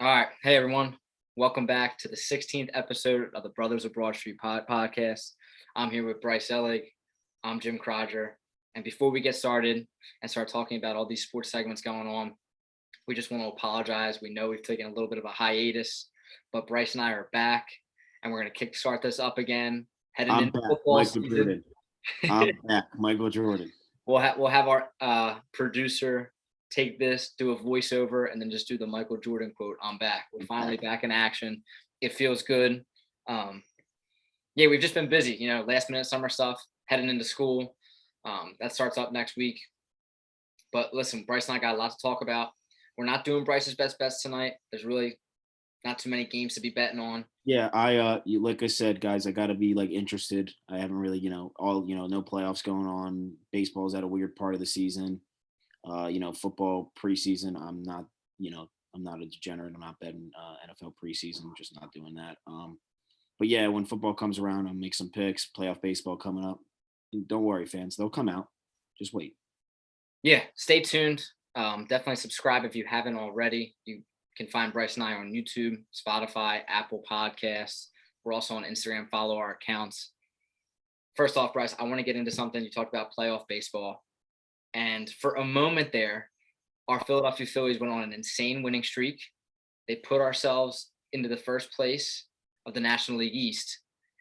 All right. Hey, everyone. Welcome back to the 16th episode of the Brothers of Broad Street podcast. I'm here with Bryce Ellig. I'm Jim Croger. And before we get started and start talking about all these sports segments going on, we just want to apologize. We know we've taken a little bit of a hiatus, but Bryce and I are back, and we're going to kickstart this up again, heading I'm into back, football Michael season. Jordan. I'm back, Michael Jordan. We'll have our producer take this, do a voiceover, and then just do the Michael Jordan quote. I'm back. We're finally back in action. It feels good. Yeah, we've just been busy, last minute summer stuff, heading into school. That starts up next week. But listen, Bryce and I got a lot to talk about. We're not doing Bryce's best bets tonight. There's really not too many games to be betting on. Yeah, like I said, guys, I got to be interested. I haven't really, no playoffs going on. Baseball's at a weird part of the season. Football preseason, I'm not a degenerate. I'm not betting NFL preseason. I'm just not doing that. But yeah, when football comes around, I'll make some picks. Playoff baseball coming up. Don't worry, fans. They'll come out. Just wait. Yeah, stay tuned. Definitely subscribe if you haven't already. You can find Bryce and I on YouTube, Spotify, Apple Podcasts. We're also on Instagram. Follow our accounts. First off, Bryce, I want to get into something. You talked about playoff baseball. And for a moment there, our Philadelphia Phillies went on an insane winning streak. They put ourselves into the first place of the National League East.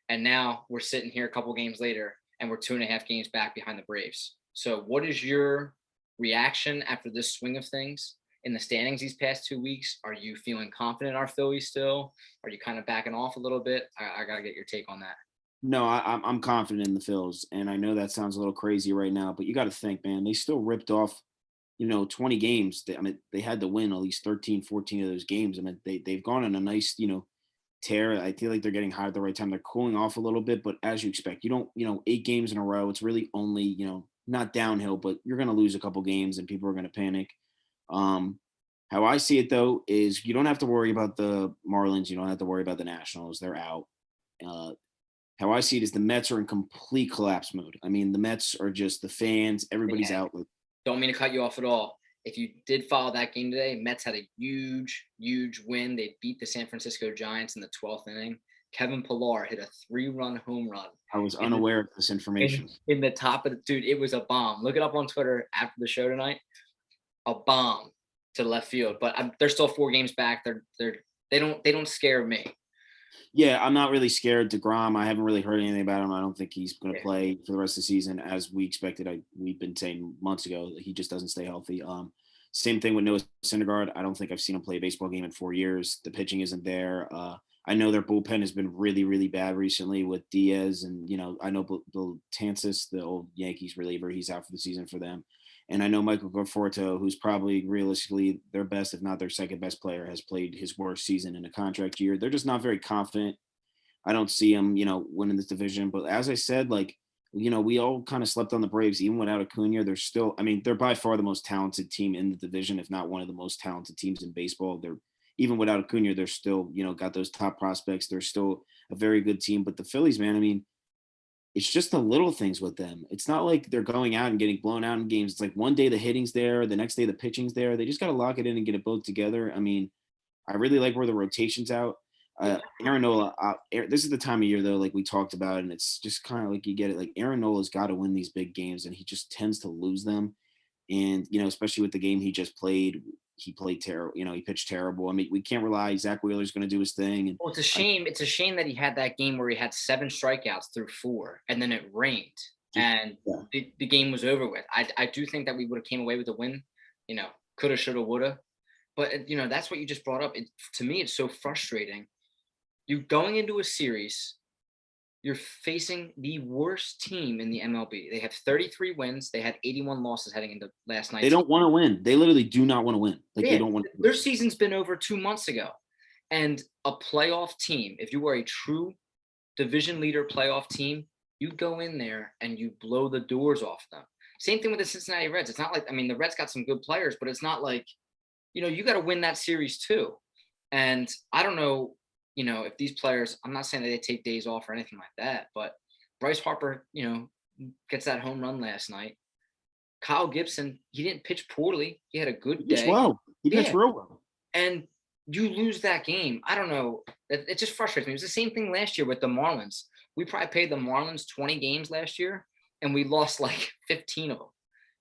And now we're sitting here a couple games later, and we're 2.5 games back behind the Braves. So what is your reaction after this swing of things in the standings these past 2 weeks? Are you feeling confident in our Phillies still? Are you kind of backing off a little bit? I got to get your take on that. No, I'm confident in the Phils, and I know that sounds a little crazy right now, but you got to think, man, they still ripped off, 20 games. They had to win at least 13, 14 of those games. They've gone on a nice, tear. I feel like they're getting hot at the right time. They're cooling off a little bit, but as you expect, you don't, 8 games in a row. It's really only, not downhill, but you're going to lose a couple games and people are going to panic. How I see it though is you don't have to worry about the Marlins. You don't have to worry about the Nationals. They're out. How I see it is the Mets are in complete collapse mode. I mean, the Mets are just the fans. Everybody's out. Don't mean to cut you off at all. If you did follow that game today, Mets had a huge, huge win. They beat the San Francisco Giants in the 12th inning. Kevin Pillar hit a 3-run home run. I was unaware of this information. In the top of the dude, it was a bomb. Look it up on Twitter after the show tonight. A bomb to left field. But they're still 4 games back. They don't scare me. Yeah, I'm not really scared. DeGrom, I haven't really heard anything about him. I don't think he's going to play for the rest of the season as we expected. We've been saying months ago that he just doesn't stay healthy. Same thing with Noah Syndergaard. I don't think I've seen him play a baseball game in 4 years. The pitching isn't there. I know their bullpen has been really, really bad recently with Diaz. And, I know Betances, the old Yankees reliever, he's out for the season for them. And I know Michael Conforto, who's probably realistically their best, if not their second best player, has played his worst season in a contract year. They're just not very confident. I don't see them, winning this division. But as I said, we all kind of slept on the Braves, even without Acuna. They're still, they're by far the most talented team in the division, if not one of the most talented teams in baseball. They're even without Acuna, they're still, got those top prospects. They're still a very good team. But the Phillies, man, it's just the little things with them. It's not like they're going out and getting blown out in games. It's like one day the hitting's there, the next day the pitching's there. They just got to lock it in and get it both together. I really like where the rotation's out. Aaron Nola, this is the time of year, though, like we talked about, and it's just kind of like you get it. Like Aaron Nola's got to win these big games, and he just tends to lose them. And, especially with the game he just played, he played terrible. He pitched terrible. We can't rely. Zach Wheeler's going to do his thing. And well, it's a shame. It's a shame that he had that game where he had 7 strikeouts through 4, and then it rained, and the game was over with. I do think that we would have came away with a win. Coulda, shoulda, woulda. But that's what you just brought up. To me, it's so frustrating. You're going into a series. You're facing the worst team in the MLB. They have 33 wins. They had 81 losses heading into last night. They don't want to win. They literally do not want to win. They don't want to win. Their season's been over 2 months ago. And a playoff team, if you were a true division leader playoff team, you go in there and you blow the doors off them. Same thing with the Cincinnati Reds. It's not like, the Reds got some good players, but it's not like, you got to win that series too. And I don't know, if these players, I'm not saying that they take days off or anything like that, but Bryce Harper, gets that home run last night. Kyle Gibson, he didn't pitch poorly. He had a good day. He pitched real well. And you lose that game. I don't know. It just frustrates me. It was the same thing last year with the Marlins. We probably played the Marlins 20 games last year, and we lost like 15 of them.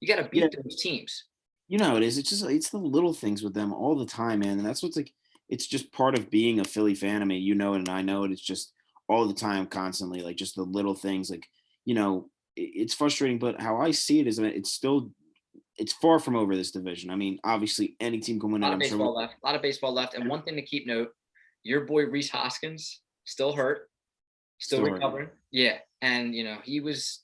You got to Yeah, beat those teams. you know how it is. It's just it's the little things with them all the time, man. And that's what's like. It's just part of being a Philly fan. I mean, you know it, and I know it. It's just all the time, constantly, like just the little things. Like it's frustrating. But how I see it is, that it's far from over this division. I mean, obviously, any team can win A it. lot of I'm sure. baseball left. A lot of baseball left. And one thing to keep note: your boy Reese Hoskins still hurt, still Still hurting. recovering. Yeah, and he was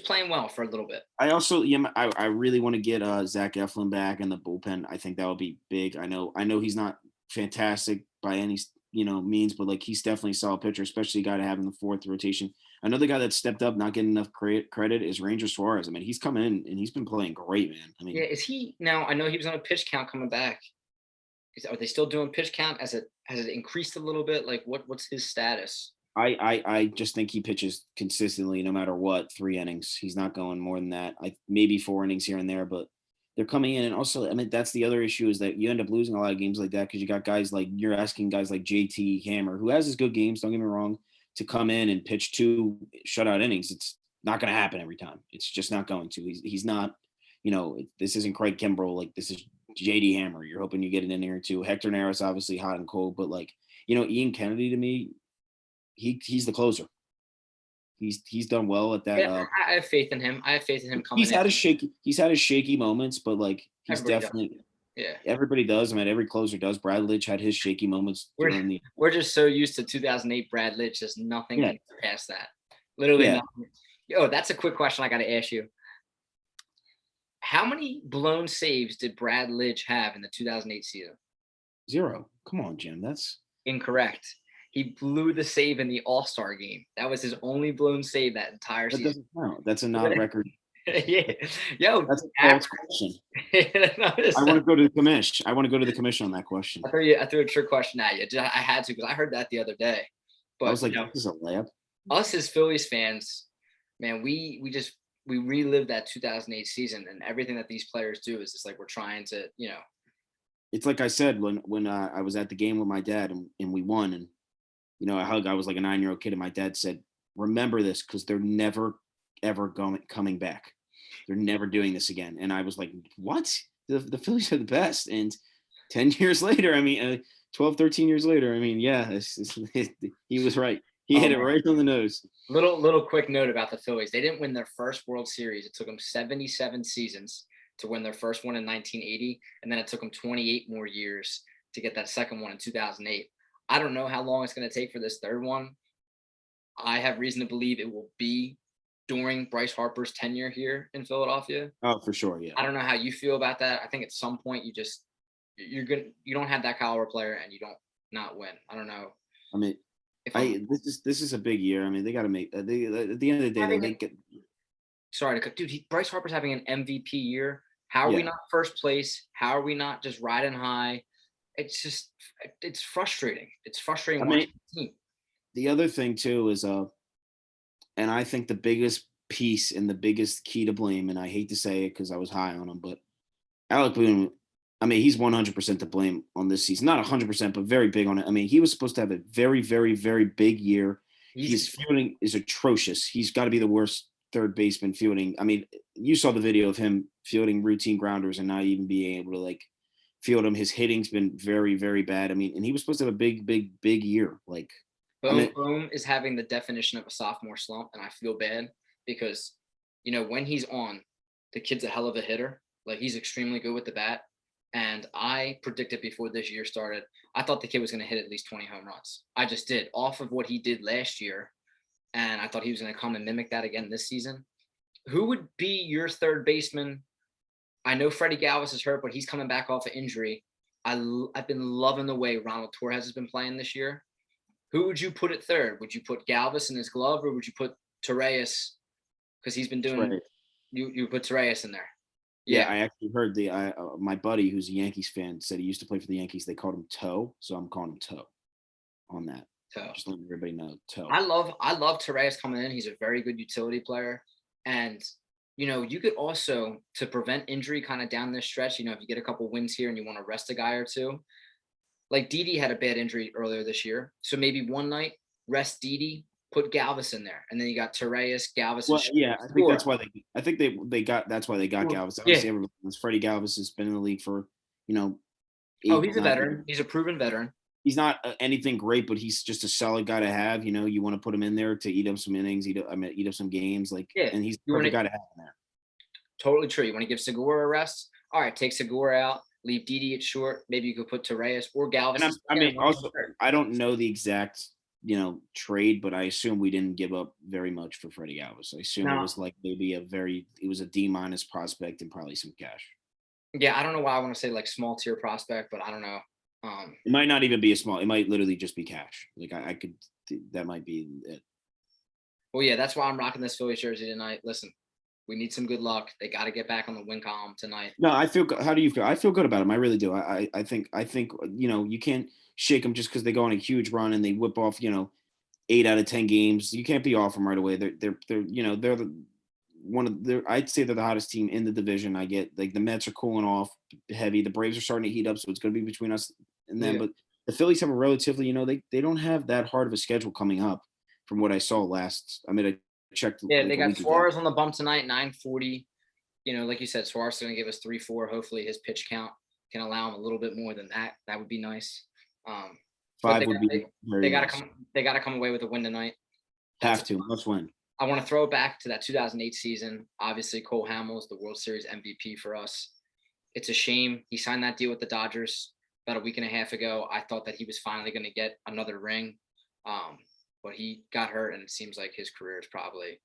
playing well for a little bit. I also, I really want to get Zach Eflin back in the bullpen. I think that would be big. I know he's not fantastic by any means, but like he's definitely a solid pitcher, especially a guy to have in the fourth rotation. Another guy that stepped up, not getting enough credit, is Ranger Suarez. I mean, he's come in and he's been playing great, man. I Yeah, mean, is he now? I know he was on a pitch count coming back. Are they still doing pitch count? Has it increased a little bit? Like what's his status? I just think he pitches consistently no matter what, 3 innings. He's not going more than that. Maybe 4 innings here and there, but they're coming in. And also, I mean, that's the other issue, is that you end up losing a lot of games like that because you got guys like, you're asking guys like JT Hammer, who has his good games, don't get me wrong, to come in and pitch 2 shutout innings. It's not going to happen every time. It's just not going to. He's not, this isn't Craig Kimbrell. Like, this is JD Hammer. You're hoping you get it in there too. Hector Neris, obviously hot and cold, but like, Ian Kennedy, to me, he's the closer. He's done well at that. Yeah, I have faith in him. I have faith in him coming He's in. had his shaky moments, but like he's Everybody does. definitely, Yeah. everybody does. I mean, every closer does. Brad Lidge had his shaky moments We're during the. we're just so used to 2008 Brad Litch, just nothing Yeah, can surpass that. Literally yeah, nothing. Yo, that's a quick question I got to ask you. How many blown saves did Brad Lidge have in the 2008 season? 0. Come on, Jim. Incorrect. He blew the save in the All-Star game. That was his only blown save that entire That season. doesn't count. That's a not record. Yeah. Yo, That's a false question. I want to go to the commission. I want to go to the commission on that question. I threw a trick question at you. I had to because I heard that the other day. I But was like, this is a layup. us as Phillies fans, man, we relive that 2008 season, and everything that these players do is just like we're trying to, It's like I said when I was at the game with my dad and we won, and I was like a 9-year-old kid, and my dad said, "Remember this, because they're never ever coming back. They're never doing this again." And I was like, "What? The Phillies are the best." And 10 years later, I mean, 12, 13 years later, I mean, yeah, he was right. He hit it right on the nose. Little quick note about the Phillies. They didn't win their first World Series. It took them 77 seasons to win their first one in 1980, and then it took them 28 more years to get that second one in 2008. I don't know how long it's going to take for this third one. I have reason to believe it will be during Bryce Harper's tenure here in Philadelphia. Oh, for sure, yeah. I don't know how you feel about that. I think at some point you don't have that caliber player and you don't not win. I don't know. I mean, this is a big year. I mean, they got to make at the end of the day, they make it. Sorry to cut, dude. Bryce Harper's having an MVP year. How are we not first place? How are we not just riding high? It's frustrating. It's frustrating watching the team. The other thing too is and I think the biggest piece and the biggest key to blame, and I hate to say it because I was high on him, but Alec Boone, I mean, he's 100% to blame on this season. Not 100%, but very big on it. I mean, he was supposed to have a very, very, very big year. His fielding is atrocious. He's got to be the worst third baseman fielding. I mean, you saw the video of him fielding routine grounders and not even being able to like field them. His hitting's been very, very bad. I mean, and he was supposed to have a big, big, big year. Like, Boom is having the definition of a sophomore slump, and I feel bad because, when he's on, the kid's a hell of a hitter. Like, he's extremely good with the bat. And I predicted before this year started, I thought the kid was going to hit at least 20 home runs. I just did, off of what he did last year. And I thought he was going to come and mimic that again this season. Who would be your third baseman? I know Freddie Galvis is hurt, but he's coming back off an injury. I've been loving the way Ronald Torres has been playing this year. Who would you put at third? Would you put Galvis in his glove, or would you put Torres? Because he's been doing. You put Torres in there. Yeah, I actually heard my buddy who's a Yankees fan said he used to play for the Yankees. They called him Toe, so I'm calling him Toe on that. Toe. Just letting everybody know, Toe. I love Torres coming in. He's a very good utility player, and you could also, to prevent injury kind of down this stretch. If you get a couple wins here and you want to rest a guy or two, Like Didi had a bad injury earlier this year, so maybe one night rest Didi, put Galvis in there, and then you got Torreyes, Galvis, and Well, yeah, I think that's sure. why they got that's why they got Galvis. Yeah. Obviously, everyone knows Freddie Galvis has been in the league for you know Oh, eight, he's a 9 years. veteran. He's a proven veteran. He's not anything great, but he's just a solid guy to have. You want to put him in there to eat up some innings, eat up some games, Yeah. and he's the You want perfect to guy to have in there. totally true. You want to give Segura a rest? All right, take Segura out, leave Didi at short. Maybe you could put Torreyes or Galvis. And I mean, also, I don't know the exact trade, but I assume we didn't give up very much for Freddie Galvis. I assume it No. was like maybe it was a D- prospect and probably some cash. Yeah, I don't know why I want to say like small tier prospect, but I don't know. It might not even be a small. It might literally just be cash. Like I could, that might be it. Well, yeah, that's why I'm rocking this Phillies jersey tonight. Listen, we need some good luck. They got to get back on the win column tonight. No, I feel. How do you feel? I feel good about him. I really do. I think you can't shake them just because they go on a huge run and they whip off 8 out of 10 games. You can't be off them right away. They're I'd say they're the hottest team in the division. I get like the Mets are cooling off heavy. The Braves are starting to heat up, so it's going to be between us and them. Yeah. But the Phillies have a relatively, they don't have that hard of a schedule coming up from what I saw last. I mean, I checked Yeah, like they a got week ago. Suarez on the bump tonight, 940. Like you said, Suarez is going to give us 3-4. Hopefully his pitch count can allow him a little bit more than that. That would be nice. But 5 would be very nice. They got to come away with a win tonight. Have to. Must win. I want to throw it back to that 2008 season. Obviously, Cole Hamels, the World Series MVP for us. It's a shame he signed that deal with the Dodgers about a week and a half ago. I thought that he was finally going to get another ring, but he got hurt, and it seems like his career is probably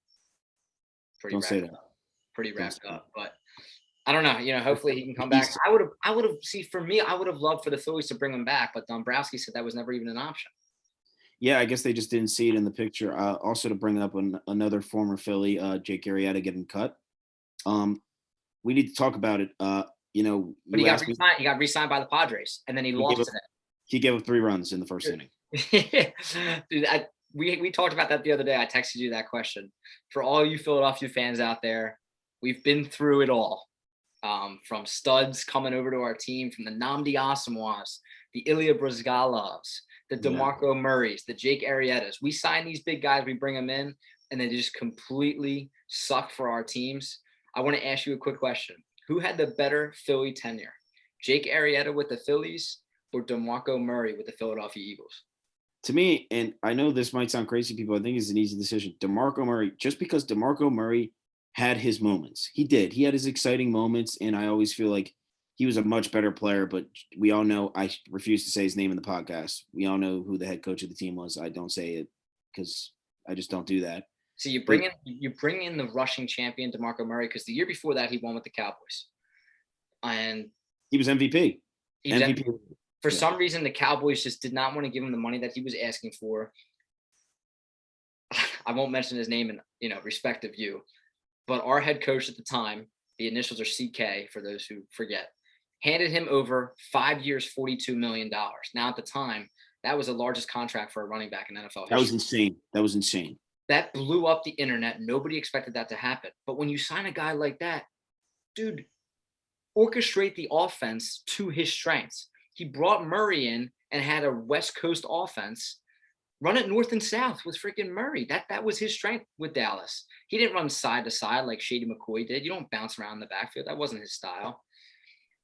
pretty wrapped up. But I don't know. Hopefully he can come back. I would have. See, for me, I would have loved for the Phillies to bring him back, but Dombrowski said that was never even an option. Yeah, I guess they just didn't see it in the picture. Also, to bring up another former Philly, Jake Arrieta getting cut. We need to talk about it. But he got re-signed by the Padres, and then he lost to them. He gave up 3 runs in the first inning. Dude, we talked about that the other day. I texted you that question. For all you Philadelphia fans out there, we've been through it all. From studs coming over to our team, from the Namdi Asamoahs, the Ilya Brizgalovs, the DeMarco Murrays, the Jake Arrietas. We sign these big guys, we bring them in, and they just completely suck for our teams. I want to ask you a quick question. Who had the better Philly tenure? Jake Arrieta with the Phillies or DeMarco Murray with the Philadelphia Eagles? To me, and I know this might sound crazy to people, I think it's an easy decision. DeMarco Murray, just because DeMarco Murray had his moments. He did. He had his exciting moments, and I always feel like he was a much better player, but we all know, I refuse to say his name in the podcast. We all know who the head coach of the team was. I don't say it because I just don't do that. So you bring in the rushing champion DeMarco Murray, because the year before that he won with the Cowboys, and he was MVP. For some reason, the Cowboys just did not want to give him the money that he was asking for. I won't mention his name in respect of you, but our head coach at the time, the initials are CK for those who forget, handed him over 5 years, $42 million. Now at the time, that was the largest contract for a running back in NFL history. That was insane. That blew up the internet. Nobody expected that to happen. But when you sign a guy like that, dude, orchestrate the offense to his strengths. He brought Murray in and had a West Coast offense. Run it north and south with freaking Murray. That was his strength with Dallas. He didn't run side to side like Shady McCoy did. You don't bounce around in the backfield. That wasn't his style.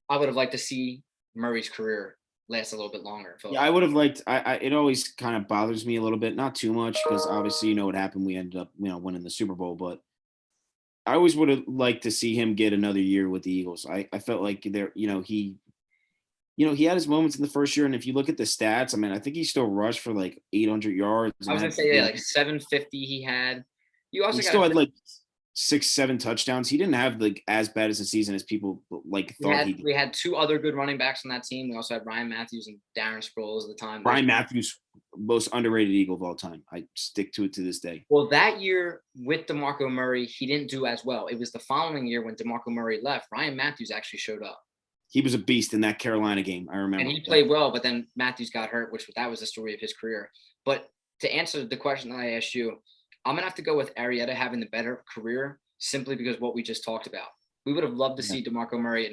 I would have liked to see Murray's career last a little bit longer. Yeah, I would have liked. It always kind of bothers me a little bit, not too much, because obviously you know what happened. We ended up winning the Super Bowl, but I always would have liked to see him get another year with the Eagles. I felt like he had his moments in the first year, and if you look at the stats, I mean, I think he still rushed for like 800 yards. I was gonna say like 750 he had. He still had like 6-7 touchdowns. He didn't have like as bad as a season as people thought he did. We had 2 other good running backs on that team. We also had Ryan Matthews and Darren Sproles at the time. Ryan Matthews, most underrated Eagle of all time. I stick to it to this day. Well, that year with DeMarco Murray, he didn't do as well. It was the following year when DeMarco Murray left, Ryan Matthews actually showed up. He was a beast in that Carolina game. I remember. And he played well, but then Matthews got hurt, that was the story of his career. But to answer the question that I asked you, I'm going to have to go with Arrieta having the better career simply because what we just talked about. We would have loved to see DeMarco Murray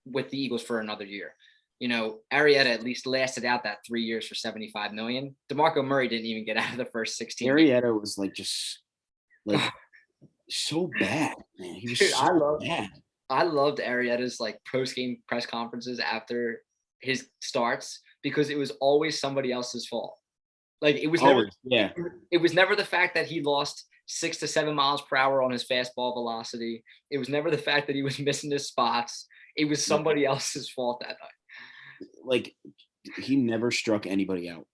with the Eagles for another year. Arrieta at least lasted out that 3 years for $75 million. DeMarco Murray didn't even get out of the first 16 games. Marietta was like just like so bad, man. He was Dude, so bad. I loved Arrieta's like post-game press conferences after his starts because it was always somebody else's fault. Like it was never Always, yeah. it was never the fact that he lost 6 to 7 miles per hour on his fastball velocity. It was never the fact that he was missing his spots. It was somebody else's fault that night. Like he never struck anybody out.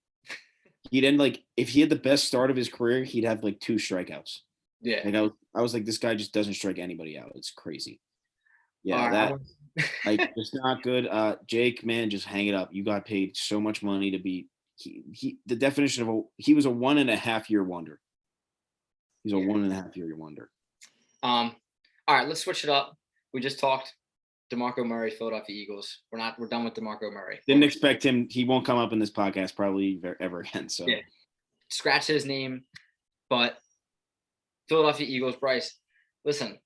He didn't like if he had the best start of his career, he'd have like 2 strikeouts. Yeah. Like I was like, this guy just doesn't strike anybody out. It's crazy. Yeah, All that right. like it's not good. Jake, man, just hang it up. You got paid so much money to be he the definition of he was a 1.5 year wonder. He's a 1.5 year wonder. All right, let's switch it up. We just talked DeMarco Murray, Philadelphia Eagles. We're done with DeMarco Murray. Didn't expect him. He won't come up in this podcast probably ever again. So yeah, scratch his name. But Philadelphia Eagles, Bryce. Listen,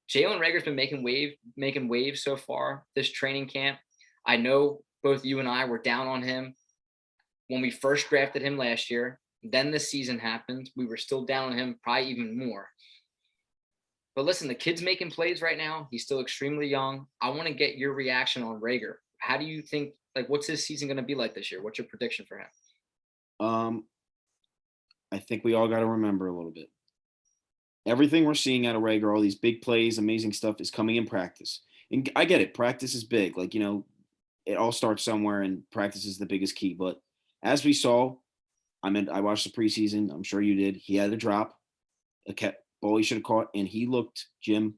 Jalen Rager's been making waves so far this training camp. I know both you and I were down on him when we first drafted him last year. Then the season happened. We were still down on him, probably even more. But listen, the kid's making plays right now. He's still extremely young. I want to get your reaction on Rager. How do you think, like, what's his season going to be like this year? What's your prediction for him? I think we all got to remember a little bit. Everything we're seeing out of Rager, all these big plays, amazing stuff is coming in practice. And I get it. Practice is big. Like, it all starts somewhere and practice is the biggest key. But as we saw, I watched the preseason. I'm sure you did. He had a drop, a ball he should have caught, and he looked, Jim,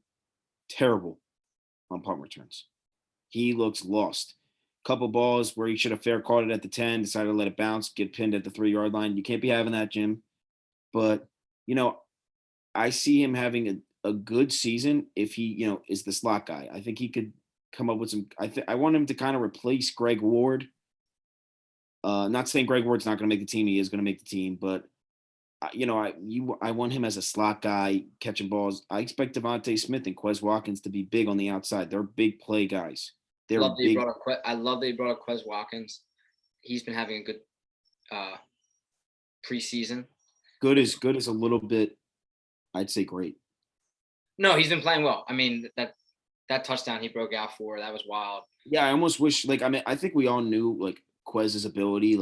terrible on punt returns. He looks lost. Couple balls where he should have fair caught it at the 10, decided to let it bounce, get pinned at the 3-yard line. You can't be having that, Jim. But, I see him having a good season if he, is the slot guy. I think he could come up with some. I want him to kind of replace Greg Ward. Not saying Greg Ward's not going to make the team. He is going to make the team, but I want him as a slot guy catching balls. I expect Devontae Smith and Quez Watkins to be big on the outside. They're big play guys. They're big. I love that you brought up Quez Watkins. He's been having a good preseason. Good as a little bit. I'd say great. No, he's been playing well. I mean, that touchdown he broke out for, that was wild. Yeah, I almost wish, I think we all knew, Quez's ability.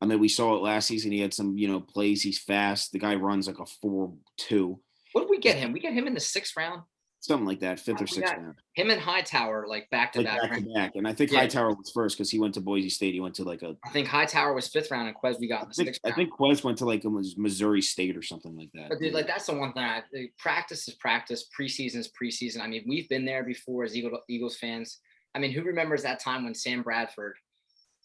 We saw it last season. He had some, plays. He's fast. The guy runs like a 4.2. What did we get him? We get him in the 6th round? Something like that, 5th or 6th round. Him and Hightower, back to back. And I think Hightower was first because he went to Boise State. He went to I think Hightower was 5th round and Quez we got in the 6th round. I think Quez went to Missouri State or something like that. But dude, that's the one thing. Practice is practice. Preseason is preseason. I mean, we've been there before as Eagles fans. I mean, who remembers that time when Sam Bradford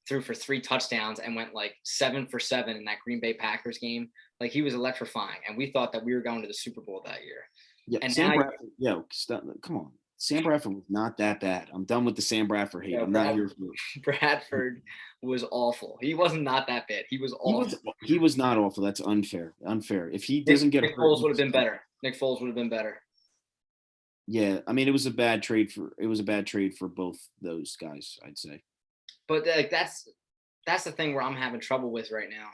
threw for 3 touchdowns and went 7 for 7 in that Green Bay Packers game? He was electrifying, and we thought that we were going to the Super Bowl that year. Yeah, and Sam Bradford, come on. Sam Bradford was not that bad. I'm done with the Sam Bradford hate. I'm not here for it. Bradford was awful. He was not that bad. He was awful. He was not awful. That's unfair. If he doesn't get Nick Foles would have been better. Nick Foles would have been better. Yeah, I mean, it was a bad trade for both those guys, I'd say. But that's the thing where I'm having trouble with right now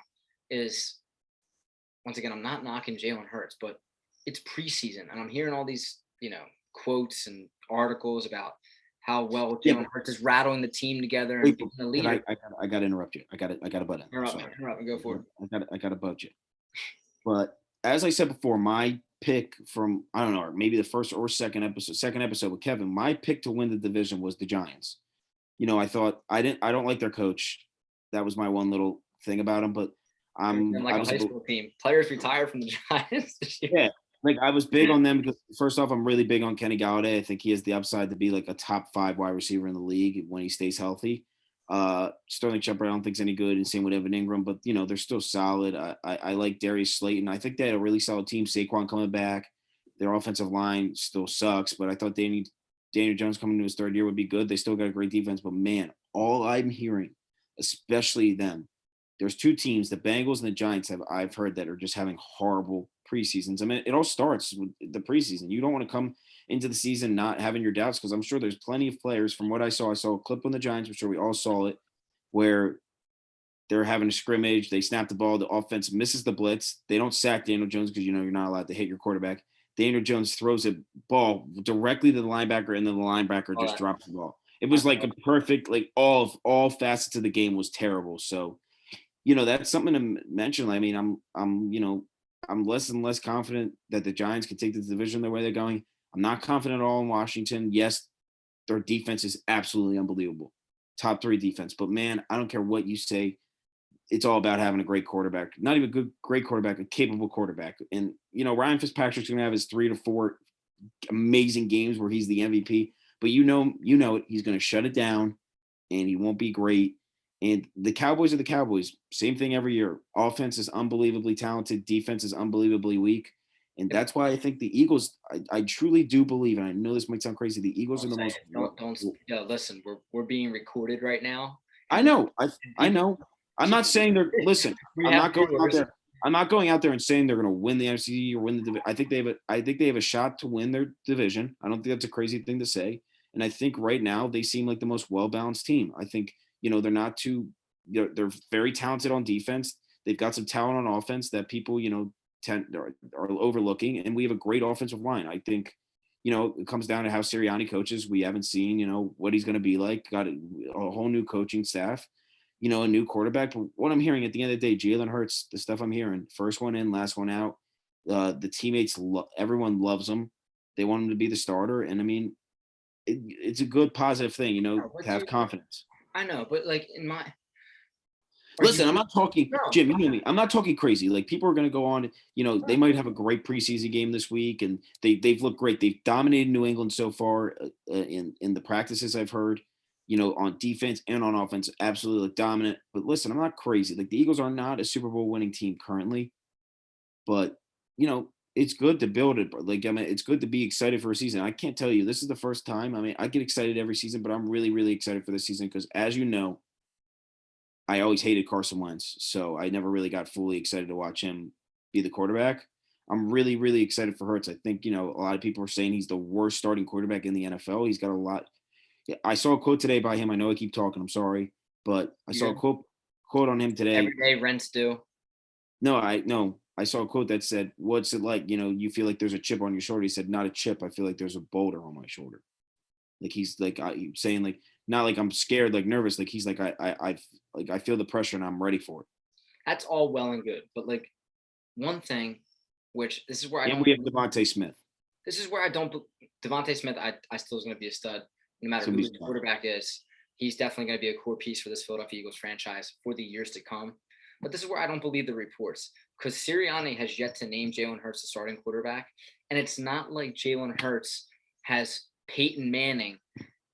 is, once again, I'm not knocking Jalen Hurts, but it's preseason, and I'm hearing all these, quotes and articles about how well Jalen Hurts is rattling the team together and being the leader. I got to interrupt you. I got a butt in. Interrupt me. Go for it. I got a budget. But as I said before, my pick from, I don't know, maybe the first or second episode with Kevin, my pick to win the division was the Giants. I thought I don't like their coach. That was my one little thing about him, but I'm a high school team. Players retire from the Giants this year. Yeah. I was big on them because first off, I'm really big on Kenny Galladay. I think he has the upside to be a top 5 wide receiver in the league when he stays healthy. Sterling Shepard, I don't think is any good, and same with Evan Ingram, but they're still solid. I like Darius Slayton. I think they had a really solid team. Saquon coming back. Their offensive line still sucks, but I thought Daniel Jones coming into his 3rd year would be good. They still got a great defense, but man, all I'm hearing, especially them, there's 2 teams, the Bengals and the Giants, I've heard that are just having horrible preseasons. I mean, it all starts with the preseason. You don't want to come into the season not having your doubts, because I'm sure there's plenty of players. From what I saw a clip on the Giants. I'm sure we all saw it, where they're having a scrimmage. They snap the ball. The offense misses the blitz. They don't sack Daniel Jones because, you're not allowed to hit your quarterback. Daniel Jones throws a ball directly to the linebacker, and then the linebacker just drops the ball. It was like a perfect, like all facets of the game was terrible. So, that's something to mention. I mean, I'm less and less confident that the Giants can take the division the way they're going. I'm not confident at all in Washington. Yes, their defense is absolutely unbelievable. Top 3 defense. But man, I don't care what you say. It's all about having a great quarterback. Not even a great quarterback, a capable quarterback. And, Ryan Fitzpatrick's going to have his 3 to 4 amazing games where he's the MVP. But he's going to shut it down, and he won't be great. And the Cowboys are the Cowboys. Same thing every year. Offense is unbelievably talented. Defense is unbelievably weak. And that's why I think the Eagles, I truly do believe, and I know this might sound crazy, the Eagles are the most. Listen, we're being recorded right now. I know. I know. I'm not saying they're. Listen, I'm not going out there. I'm not going out there and saying they're going to win the NFC or win the division. I think they have a shot to win their division. I don't think that's a crazy thing to say. And I think right now they seem like the most well-balanced team. I think, they're not too. They're very talented on defense. They've got some talent on offense that people, are overlooking, and we have a great offensive line. I think, it comes down to how Sirianni coaches. We haven't seen, what he's going to be like. Got a whole new coaching staff. A new quarterback. But what I'm hearing at the end of the day, Jalen Hurts, the stuff I'm hearing, first one in, last one out. The teammates, everyone loves him. They want him to be the starter. And I mean, it's a good, positive thing, to have confidence. I know, but like listen, I'm not talking, Jim, you know me. I'm not talking crazy. Like, people are going to go on, they might have a great preseason game this week, and they've looked great. They've dominated New England so far in the practices I've heard. On defense and on offense, absolutely dominant. But listen, I'm not crazy. Like, the Eagles are not a Super Bowl winning team currently, but it's good to build it. Like, I mean, it's good to be excited for a season. I can't tell you, this is the first time. I mean, I get excited every season, but I'm really, really excited for this season because, as you know, I always hated Carson Wentz, so I never really got fully excited to watch him be the quarterback. I'm really, really excited for Hurts. I think, a lot of people are saying he's the worst starting quarterback in the NFL. He's got a lot. I saw a quote today by him. I know I keep talking. I'm sorry, but I saw a quote on him today. Every day rents due. No, I saw a quote that said, "What's it like? You feel like there's a chip on your shoulder." He said, "Not a chip. I feel like there's a boulder on my shoulder." Like, he's like saying, like, not like I'm scared, like nervous. Like, he's like, I feel the pressure and I'm ready for it. That's all well and good, but like, one thing, which this is where we have Devontae Smith. This is where I don't. Devontae Smith, I still is going to be a stud. No matter who the quarterback is, he's definitely going to be a core piece for this Philadelphia Eagles franchise for the years to come. But this is where I don't believe the reports, because Sirianni has yet to name Jalen Hurts the starting quarterback. And it's not like Jalen Hurts has Peyton Manning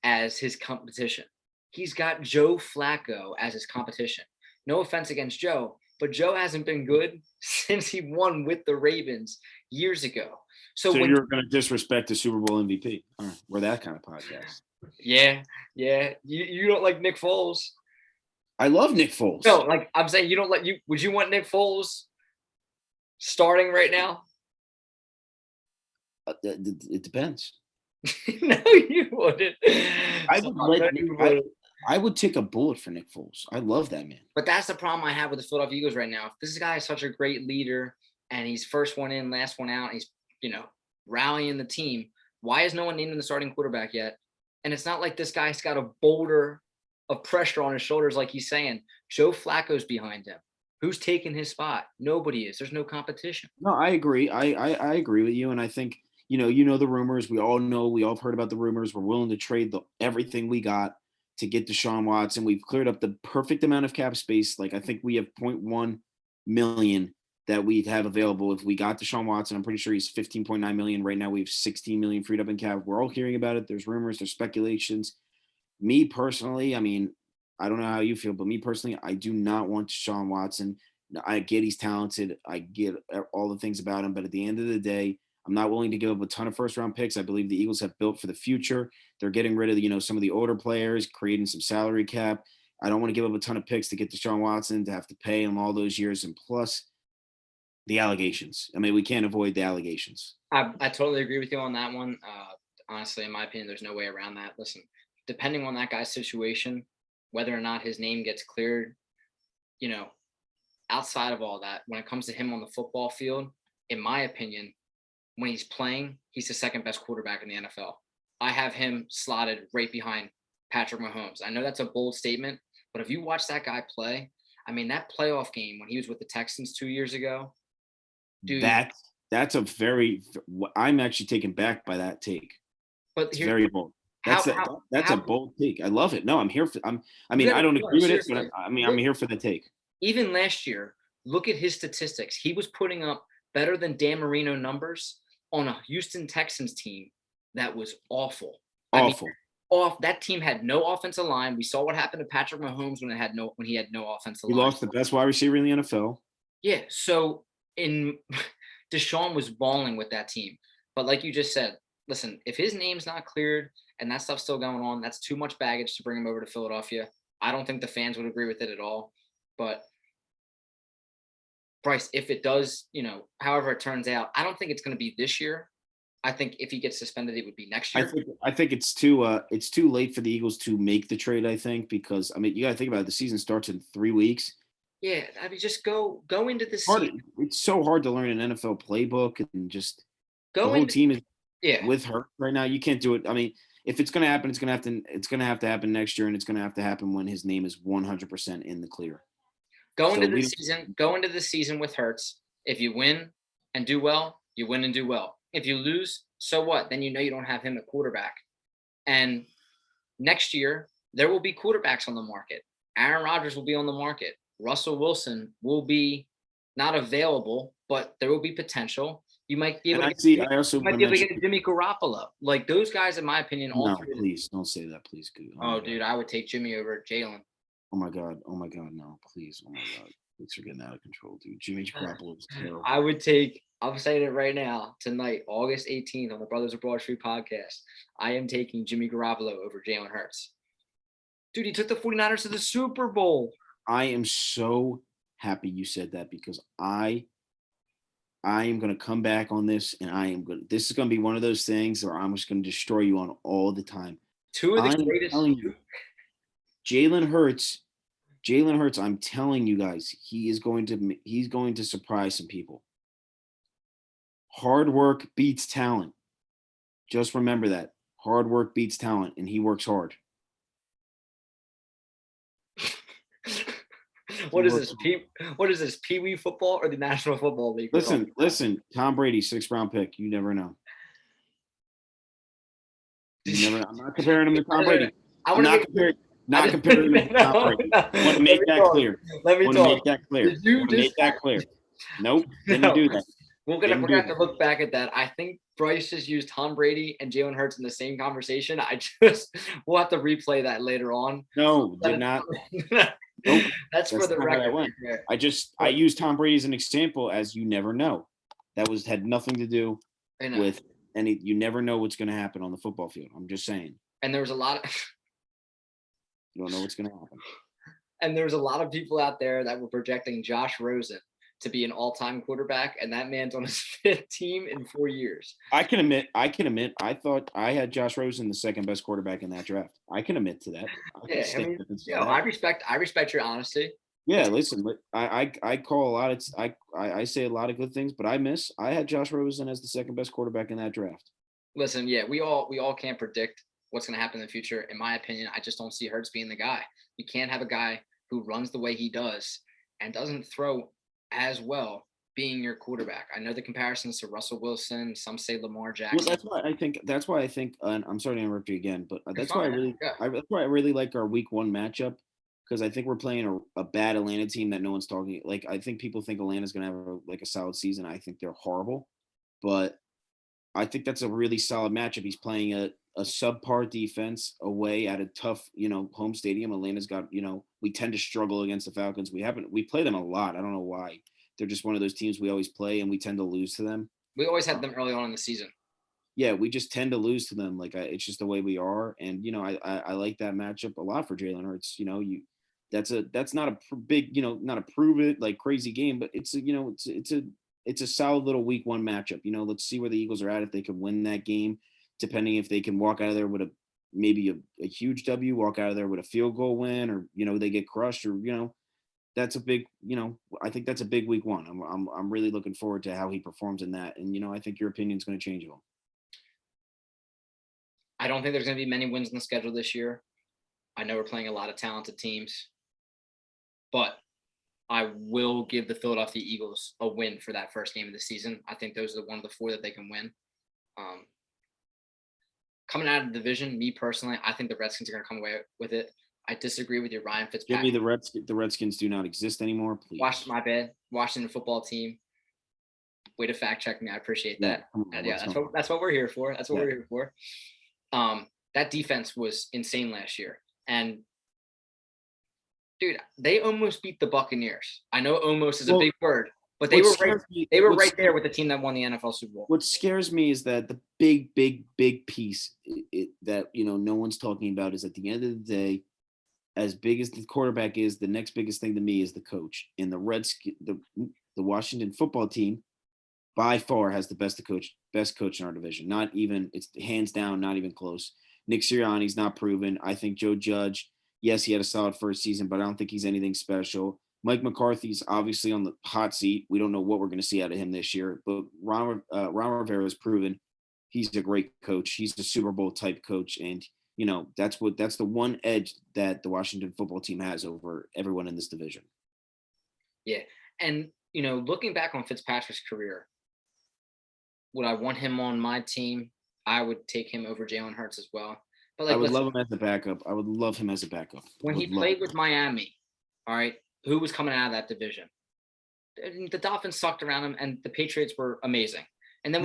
as his competition. He's got Joe Flacco as his competition. No offense against Joe, but Joe hasn't been good since he won with the Ravens years ago. So you're going to disrespect the Super Bowl MVP. We're that kind of podcast. Yeah. You don't like Nick Foles? I love Nick Foles. No, like, I'm saying, you don't like you. Would you want Nick Foles starting right now? It depends. No, you wouldn't. I would take a bullet for Nick Foles. I love that man. But that's the problem I have with the Philadelphia Eagles right now. If this guy is such a great leader and he's first one in, last one out, and he's rallying the team, why is no one naming the starting quarterback yet? And it's not like this guy's got a boulder of pressure on his shoulders, like he's saying. Joe Flacco's behind him. Who's taking his spot? Nobody is. There's no competition. No, I agree. I agree with you. And I think, the rumors. We all know, we all heard about the rumors. We're willing to trade everything we got to get Deshaun Watson. We've cleared up the perfect amount of cap space. Like, I think we have 0.1 million that we have available. If we got Deshaun Watson, I'm pretty sure he's 15.9 million. Right now we have 16 million freed up in cap. We're all hearing about it. There's rumors, there's speculations. Me personally, I mean, I don't know how you feel, but me personally, I do not want Deshaun Watson. I get he's talented. I get all the things about him. But at the end of the day, I'm not willing to give up a ton of first-round picks. I believe the Eagles have built for the future. They're getting rid of, some of the older players, creating some salary cap. I don't want to give up a ton of picks to get Deshaun Watson, to have to pay him all those years. And plus, the allegations. I mean, we can't avoid the allegations. I totally agree with you on that one. Honestly, in my opinion, there's no way around that. Listen, depending on that guy's situation, whether or not his name gets cleared, you know, outside of all that, when it comes to him on the football field, in my opinion, when he's playing, he's the second best quarterback in the NFL. I have him slotted right behind Patrick Mahomes. I know that's a bold statement, but if you watch that guy play, I mean, that playoff game when he was with the Texans 2 years ago, dude. That's a very. I'm actually taken back by that take. But It's here, very bold. how That's a how bold take. I love it. No, I'm here for. I you mean, I gotta don't no, agree with it, but seriously I mean, I'm look. here for the take. Even last year, look at his statistics. He was putting up better than Dan Marino numbers on a Houston Texans team that was awful. I mean, Awful. that team had no offensive line. We saw what happened to Patrick Mahomes when he had no offensive He line. lost the best wide receiver in the NFL. Yeah, so in Deshaun was balling with that team. But like you just said, listen, if his name's not cleared and that stuff's still going on, that's too much baggage to bring him over to Philadelphia. I don't think the fans would agree with it at all. But Bryce, if it does, however it turns out, I don't think it's going to be this year. I think if he gets suspended, it would be next year. I think it's too late for the Eagles to make the trade. I think because I mean you got to think about it. The season starts in 3 weeks. Yeah, I mean, just go into the Hard, season. it's so hard to learn an NFL playbook and just the Go whole into team is yeah. with her right now. You can't do it. I mean, if it's going to happen, it's going to have to happen next year, and it's going to have to happen when his name is 100% in the clear. Go So into the season with Hurts. If you win and do well, you win and do well. If you lose, so what? Then you don't have him at quarterback. And next year, there will be quarterbacks on the market. Aaron Rodgers will be on the market. Russell Wilson will be not available, but there will be potential. You might be able And to get, I also you might want be to able to mention. get Jimmy Garoppolo. Like those guys, in my opinion, all No, three. please don't say that, please. Oh, dude, I would take Jimmy over Jalen. Oh my god, no, please, oh my god, things are getting out of control, dude. Jimmy Garoppolo is terrible. I'm saying it right now, tonight, August 18th on the Brothers of Broad Street podcast. I am taking Jimmy Garoppolo over Jalen Hurts. Dude, he took the 49ers to the Super Bowl. I am so happy you said that because I am going to come back on this and this is going to be one of those things where I'm just going to destroy you on all the time. Two of the I'm greatest. telling you, Jalen Hurts, I'm telling you guys, he's going to surprise some people. Hard work beats talent. Just remember that. Hard work beats talent, and he works hard. What is this? Pee Wee football or the National Football League? Listen. Tom Brady, 6th-round pick. You never know. I'm not comparing him to Tom Brady. I'm not comparing him to Tom Brady. I want to make that clear. Make that clear. Nope. Didn't do that. We're gonna have to look back at that. I think Bryce just used Tom Brady and Jalen Hurts in the same conversation. We'll have to replay that later on. No, did not. Nope. That's for the record. I used Tom Brady as an example, as you never know. That had nothing to do with any. You never know what's going to happen on the football field. I'm just saying. And there was a lot of. You don't know what's going to happen. And there's a lot of people out there that were projecting Josh Rosen to be an all-time quarterback, and that man's on his 5th team in 4 years. I can admit, I thought I had Josh Rosen the second best quarterback in that draft. I can admit to that. I respect your honesty. Yeah, listen, I call a lot of I say a lot of good things, but I had Josh Rosen as the second best quarterback in that draft. Listen, yeah, we all can't predict what's going to happen in the future. In my opinion, I just don't see Hurts being the guy. You can't have a guy who runs the way he does and doesn't throw as well being your quarterback. I know the comparisons to Russell Wilson. Some say Lamar Jackson. Well, that's why I think. And I'm sorry to interrupt you again, but that's why I really like our Week 1 matchup because I think we're playing a bad Atlanta team that no one's talking. Like I think people think Atlanta's going to have a solid season. I think they're horrible, but I think that's a really solid matchup. He's playing a subpar defense away at a tough, home stadium. Atlanta's got, we tend to struggle against the Falcons. We play them a lot. I don't know why. They're just one of those teams we always play and we tend to lose to them. We always had them early on in the season. Yeah, we just tend to lose to them. It's just the way we are. And, I like that matchup a lot for Jalen Hurts. That's not a big, not a prove it like crazy game, but it's a solid little Week 1 matchup. Let's see where the Eagles are at if they could win that game depending if they can walk out of there with maybe a huge W, walk out of there with a field goal win, or they get crushed, or that's a big, I think that's a big week one. I'm really looking forward to how he performs in that, and I think your opinion is going to change it all. I don't think there's going to be many wins in the schedule this year. I know we're playing a lot of talented teams, but I will give the Philadelphia Eagles a win for that first game of the season. I think those are one of the four that they can win. Coming out of the division, me personally, I think the Redskins are going to come away with it. I disagree with you, Ryan Fitzpatrick. Give me the Redskins do not exist anymore, please. My bad. Washington football team. Way to fact check me. I appreciate that. That's what we're here for. That's what we're here for. That defense was insane last year. And dude, they almost beat the Buccaneers. I know almost is a big word, but they were right there with the team that won the NFL Super Bowl. What scares me is that the big piece that no one's talking about is at the end of the day, as big as the quarterback is, the next biggest thing to me is the coach. And the Washington football team by far has the best coach in our division. It's hands down, not even close. Nick Sirianni's not proven. I think Joe Judge, yes, he had a solid first season, but I don't think he's anything special. Mike McCarthy's obviously on the hot seat. We don't know what we're going to see out of him this year, but Ron Rivera has proven he's a great coach. He's a Super Bowl type coach, and that's the one edge that the Washington football team has over everyone in this division. Yeah, and looking back on Fitzpatrick's career, would I want him on my team? I would take him over Jalen Hurts as well. But I would love him as a backup. When he played with Miami, all right, who was coming out of that division? The Dolphins sucked around him, and the Patriots were amazing. And then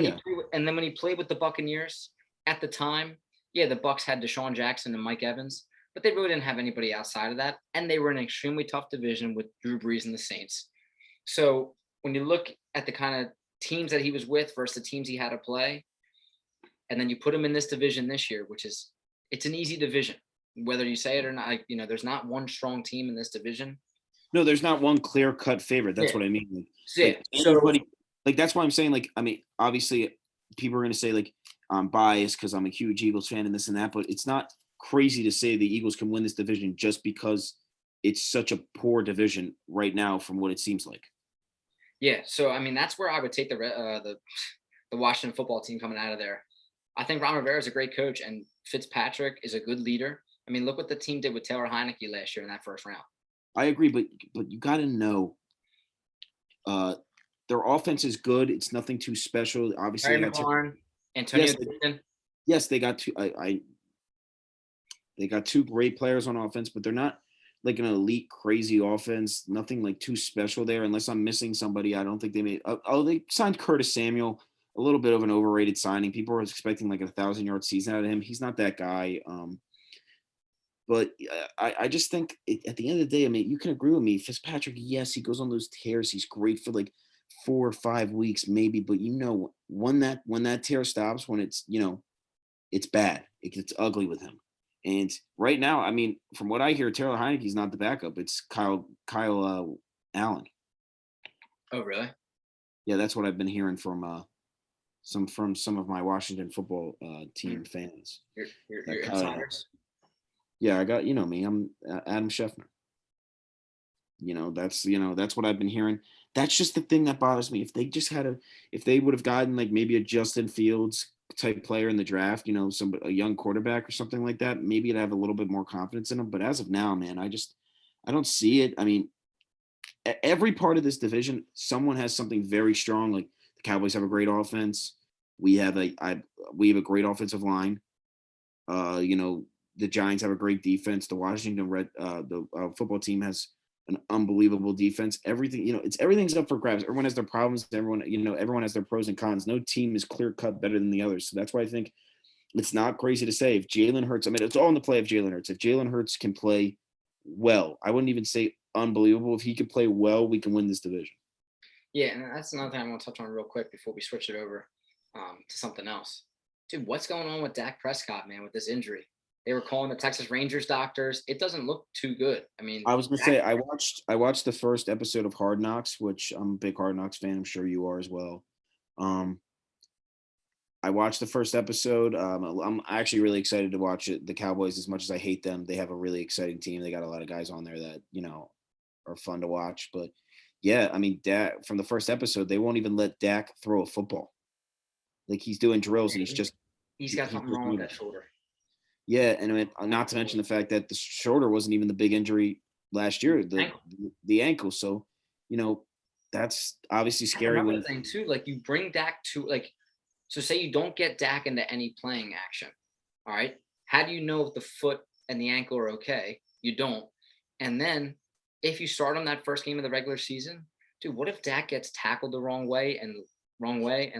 when he played with the Buccaneers at the time, the Bucs had Deshaun Jackson and Mike Evans, but they really didn't have anybody outside of that, and they were in an extremely tough division with Drew Brees and the Saints. So when you look at the kind of teams that he was with versus the teams he had to play, and then you put him in this division this year, it's an easy division, whether you say it or not. There's not one strong team in this division. No, there's not one clear-cut favorite. That's what I mean. That's why I'm saying, obviously people are going to say, I'm biased because I'm a huge Eagles fan and this and that, but it's not crazy to say the Eagles can win this division just because it's such a poor division right now from what it seems like. Yeah, so, that's where I would take the Washington football team coming out of there. I think Ron Rivera is a great coach, and Fitzpatrick is a good leader. Look what the team did with Taylor Heineke last year in that first round. I agree, but you got to know their offense is good. It's nothing too special. Obviously, Antonio Gibson. Yes, they got two. They got two great players on offense, but they're not like an elite, crazy offense. Nothing too special there. Unless I'm missing somebody, I don't think they made. They signed Curtis Samuel. A little bit of an overrated signing. People were expecting a 1,000-yard season out of him. He's not that guy. But I just think at the end of the day, you can agree with me. Fitzpatrick, yes, he goes on those tears. He's great for 4 or 5 weeks, maybe. But when that tear stops, when it's it's bad. It gets ugly with him. And right now, from what I hear, Taylor Heineke's not the backup. It's Kyle Allen. Oh, really? Yeah, that's what I've been hearing from some of my Washington football team fans. Your insiders? Yeah, I got me. I'm Adam Schefter. That's what I've been hearing. That's just the thing that bothers me. If they would have gotten maybe a Justin Fields type player in the draft, a young quarterback or something like that, maybe I'd have a little bit more confidence in him. But as of now, man, I don't see it. Every part of this division, someone has something very strong. The Cowboys have a great offense. We have a great offensive line. The Giants have a great defense. The Washington football team has an unbelievable defense. Everything, everything's up for grabs. Everyone has their problems. Everyone has their pros and cons. No team is clear cut better than the others. So that's why I think it's not crazy to say if Jalen Hurts. It's all in the play of Jalen Hurts. If Jalen Hurts can play well, I wouldn't even say unbelievable. If he could play well, we can win this division. Yeah, and that's another thing I want to touch on real quick before we switch it over to something else. Dude, what's going on with Dak Prescott, man, with this injury? They were calling the Texas Rangers doctors. It doesn't look too good. I was gonna say I watched the first episode of Hard Knocks, which I'm a big Hard Knocks fan. I'm sure you are as well. I watched the first episode. I'm actually really excited to watch it. The Cowboys, as much as I hate them, they have a really exciting team. They got a lot of guys on there that are fun to watch. But yeah, I mean, Dak from the first episode, they won't even let Dak throw a football. Like he's doing drills and He's got he's something just wrong with moving. that shoulder. Yeah, and I mean, not to mention the fact that the shoulder wasn't even the big injury last year, Ankle. the ankle. So, you know, that's obviously That's scary another when thing too. Like you bring Dak to like, so say you don't get Dak into any playing action. All right. How do you know if the foot and the ankle are okay? You don't. And then if you start on that first game of the regular season, dude, what if Dak gets tackled the wrong way and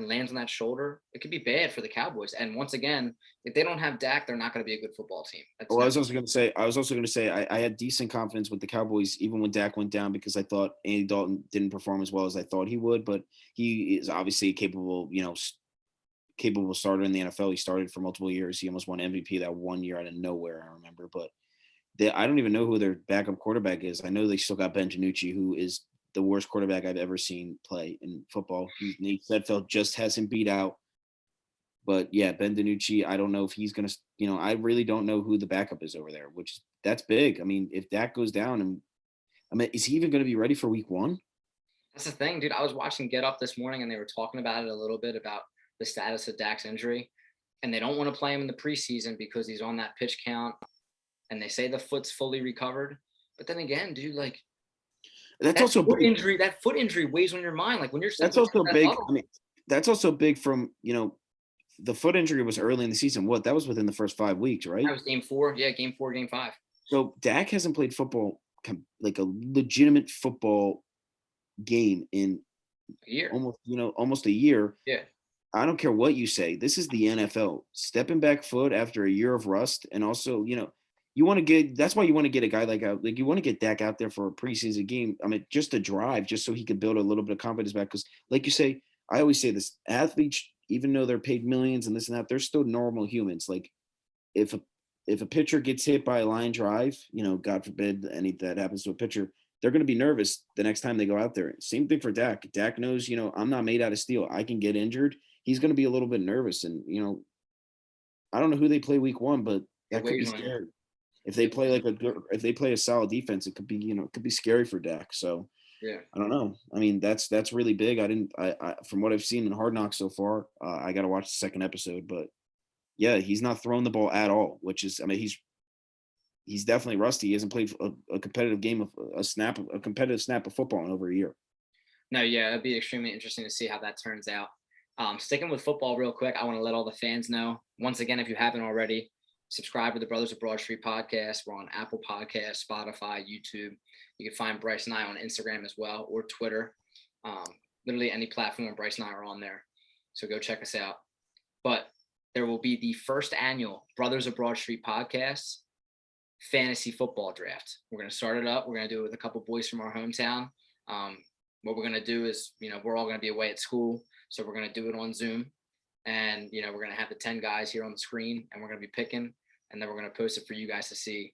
lands on that shoulder? It could be bad for the Cowboys. And once again, if they don't have Dak, they're not going to be a good football team. well, I was also going to say, I had decent confidence with the Cowboys, even when Dak went down, because I thought Andy Dalton didn't perform as well as I thought he would, but he is obviously a capable starter in the NFL. He started for multiple years. He almost won MVP that one year out of nowhere, I remember. But I don't even know who their backup quarterback is. I know they still got Ben DiNucci, who is the worst quarterback I've ever seen play in football. Nate Sudfeld just has him beat out. But yeah, Ben DiNucci, I don't know if he's going to, I really don't know who the backup is over there, that's big. I mean, if Dak goes down, and I mean, is he even going to be ready for week one? That's the thing, dude. I was watching Get Up this morning and they were talking about it a little bit about the status of Dak's injury. And they don't want to play him in the preseason because he's on that pitch count. And they say the foot's fully recovered. But then again, dude, like that's also foot big. injury, that foot injury weighs on your mind. Like when you're That's also big. I mean, that's also big from, the foot injury was early in the season. That was within the first 5 weeks, right? That was game 4. Yeah, game 4, game 5. So Dak hasn't played football, like a legitimate football game in a year. Almost a year. Yeah. I don't care what you say. This is the NFL. Stepping back foot after a year of rust, and also, you want to get. That's why you want to get a guy like you want to get Dak out there for a preseason game. I mean, just to drive, just so he could build a little bit of confidence back. Because, like you say, I always say this: athletes, even though they're paid millions and this and that, they're still normal humans. Like, if a pitcher gets hit by a line drive, God forbid that happens to a pitcher, they're going to be nervous the next time they go out there. Same thing for Dak. Dak knows, I'm not made out of steel. I can get injured. He's going to be a little bit nervous, and I don't know who they play week one, but that could be scary. If they play if they play a solid defense, it could be scary for Dak. So yeah, I don't know. I mean, that's really big. I from what I've seen in Hard Knocks so far, I got to watch the second episode, but yeah, he's not throwing the ball at all, which is, I mean, he's definitely rusty. He hasn't played a competitive game of a competitive snap of football in over a year. No, yeah, it'd be extremely interesting to see how that turns out. Sticking with football real quick, I want to let all the fans know, once again, if you haven't already, subscribe to the Brothers of Broad Street podcast. We're on Apple Podcasts, Spotify, YouTube. You can find Bryce and I on Instagram as well, or Twitter. Literally any platform Bryce and I are on there. So go check us out. But there will be the first annual Brothers of Broad Street podcast fantasy football draft. We're going to start it up. We're going to do it with a couple boys from our hometown. What we're going to do is, we're all going to be away at school. So we're going to do it on Zoom. And, we're going to have the 10 guys here on the screen, and we're going to be picking. And then we're going to post it for you guys to see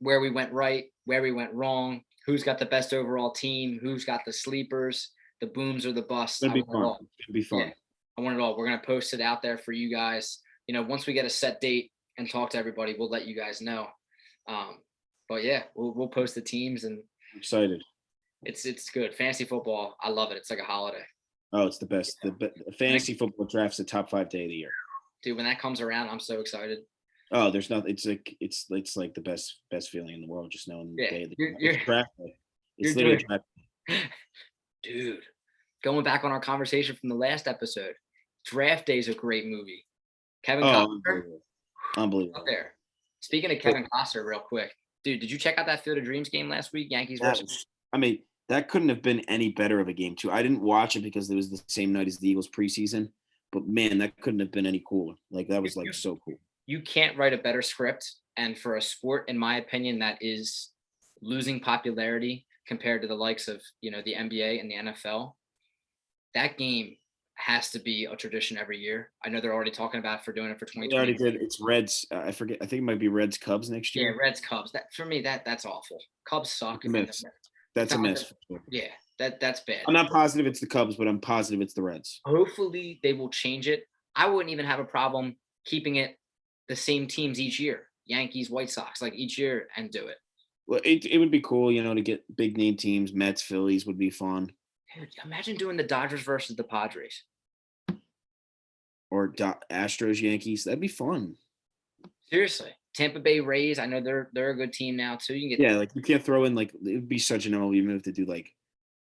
where we went right, where we went wrong, who's got the best overall team, who's got the sleepers, the booms or the busts. It'll be fun. It'll be fun. Yeah, I want it all. We're going to post it out there for you guys. Once we get a set date and talk to everybody, we'll let you guys know. But yeah, we'll post the teams, and I'm excited. It's good. Fantasy football, I love it. It's like a holiday. Oh, it's the best. The fantasy football draft's the top 5 day of the year. Dude, when that comes around, I'm so excited. Oh, there's nothing. It's like the best feeling in the world, just knowing the day of the draft. It's literally draft. Dude, going back on our conversation from the last episode, Draft Day is a great movie. Kevin Costner, unbelievable. Up there. Speaking of Kevin Costner, real quick, dude, did you check out that Field of Dreams game last week? Yankees versus. I mean, that couldn't have been any better of a game too. I didn't watch it because it was the same night as the Eagles preseason, but man, that couldn't have been any cooler. Like that was so cool. You can't write a better script, and for a sport, in my opinion, that is losing popularity compared to the likes of the NBA and the NFL, that game has to be a tradition every year. I know they're already talking about for doing it for 2020. They already did. It's Reds. I forget. I think it might be Reds Cubs next year. Yeah, Reds Cubs. That for me, that's awful. Cubs suck. That's a miss. Yeah, that's bad. I'm not positive it's the Cubs, but I'm positive it's the Reds. Hopefully they will change it. I wouldn't even have a problem keeping it the same teams each year. Yankees, White Sox, like each year, and do it. Well, it would be cool, to get big name teams. Mets, Phillies would be fun. Dude, imagine doing the Dodgers versus the Padres. Or Astros, Yankees. That'd be fun. Seriously. Tampa Bay Rays, I know they're a good team now too. You can get Yeah, like you can't throw in like it would be such an MLB move to do like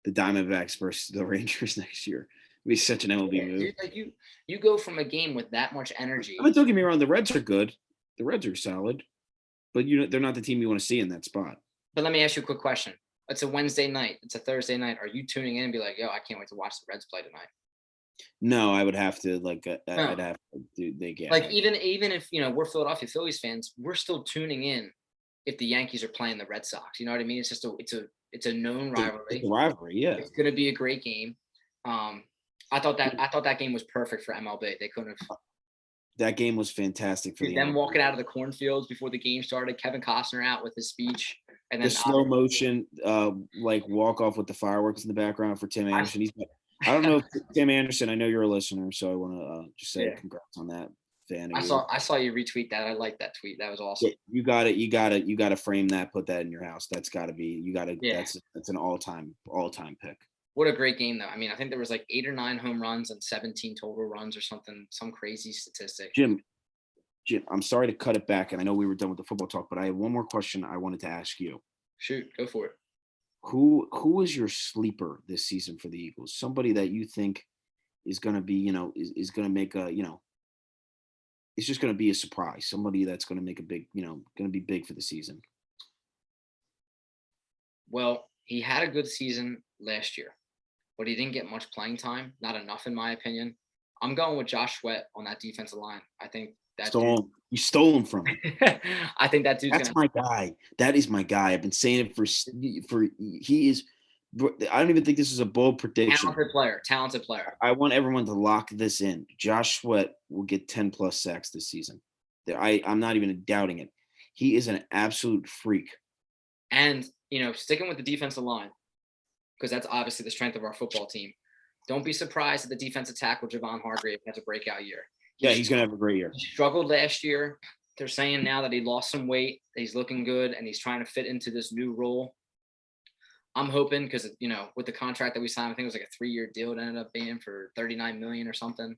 the Diamondbacks versus the Rangers next year. It'd be such an MLB yeah, move. dude, like you go from a game with that much energy. I mean, don't get me wrong, the Reds are good. The Reds are solid, but they're not the team you want to see in that spot. But let me ask you a quick question. It's a Wednesday night. It's a Thursday night. Are you tuning in and be like, yo, I can't wait to watch the Reds play tonight? No, I would have to No. I'd have to do they get Like even if we're Philadelphia Phillies fans, we're still tuning in if the Yankees are playing the Red Sox. You know what I mean? It's just it's a known rivalry. It's a rivalry, yeah. It's gonna be a great game. I thought that game was perfect for MLB. They couldn't have That game was fantastic for them walking out of the cornfields before the game started. Kevin Costner out with his speech, and then the slow motion like walk off with the fireworks in the background for Tim Anderson. I don't know if Tim Anderson. I know you're a listener, so I want to just say congrats on that. Fan of I saw you retweet that. I like that tweet. That was awesome. Yeah, you got to frame that. Put that in your house. That's got to be. You got to. Yeah. That's an all time pick. What a great game, though. I mean, I think there was like 8 or 9 home runs and 17 total runs or something. Some crazy statistic. Jim, I'm sorry to cut it back, and I know we were done with the football talk, but I have one more question I wanted to ask you. Shoot, go for it. Who is your sleeper this season for the Eagles? Somebody that you think is going to be, is going to make a, it's just going to be a surprise. Somebody that's going to make a big, going to be big for the season. Well, he had a good season last year, but he didn't get much playing time. Not enough, in my opinion. I'm going with Josh Sweat on that defensive line. I think that you stole him from me. I think that dude's my guy. That is my guy. I've been saying it for he is. I don't even think this is a bold prediction. Talented player. I want everyone to lock this in. Josh Sweat will get 10 plus sacks this season. I'm not even doubting it. He is an absolute freak. And sticking with the defensive line, because that's obviously the strength of our football team. Don't be surprised if the defensive tackle Javon Hargrave has a breakout year. He's going to have a great year. He struggled last year. They're saying now that he lost some weight, that he's looking good, and he's trying to fit into this new role. I'm hoping because, with the contract that we signed, I think it was like a 3-year deal. It ended up being for $39 million or something.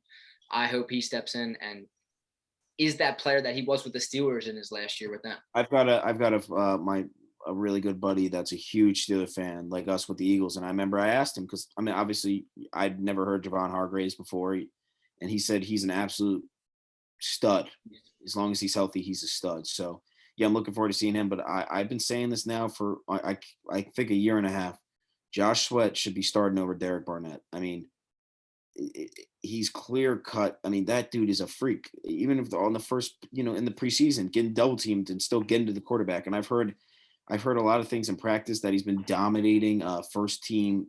I hope he steps in and is that player that he was with the Steelers in his last year with them. I've got a really good buddy that's a huge Steelers fan, like us with the Eagles. And I remember I asked him because, obviously I'd never heard Javon Hargraves before. And he said he's an absolute stud. As long as he's healthy, he's a stud. So, yeah, I'm looking forward to seeing him. But I've been saying this now for, I think, a year and a half. Josh Sweat should be starting over Derek Barnett. He's clear cut. That dude is a freak. Even if on the first, in the preseason, getting double teamed and still getting to the quarterback. And I've heard a lot of things in practice that he's been dominating the first team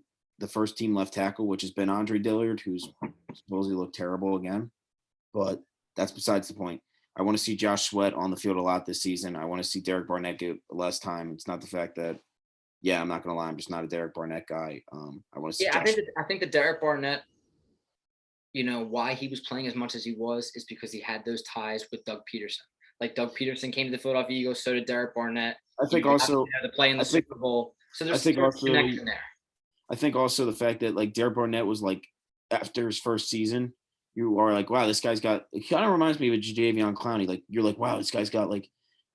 left tackle, which has been Andre Dillard, who's supposedly looked terrible again. But that's besides the point. I want to see Josh Sweat on the field a lot this season. I want to see Derek Barnett get less time. It's not the fact that, I'm not going to lie, I'm just not a Derek Barnett guy. I want to see. Yeah, I think that Derek Barnett, why he was playing as much as he was is because he had those ties with Doug Peterson. Like Doug Peterson came to the Philadelphia Eagles, so did Derek Barnett. I think also to play in the Super Bowl. So there's a connection there. I think also the fact that like Derek Barnett was like after his first season, you are like, wow, this guy's got. It kind of reminds me of Jadeveon Clowney. Like you're like, wow, this guy's got like,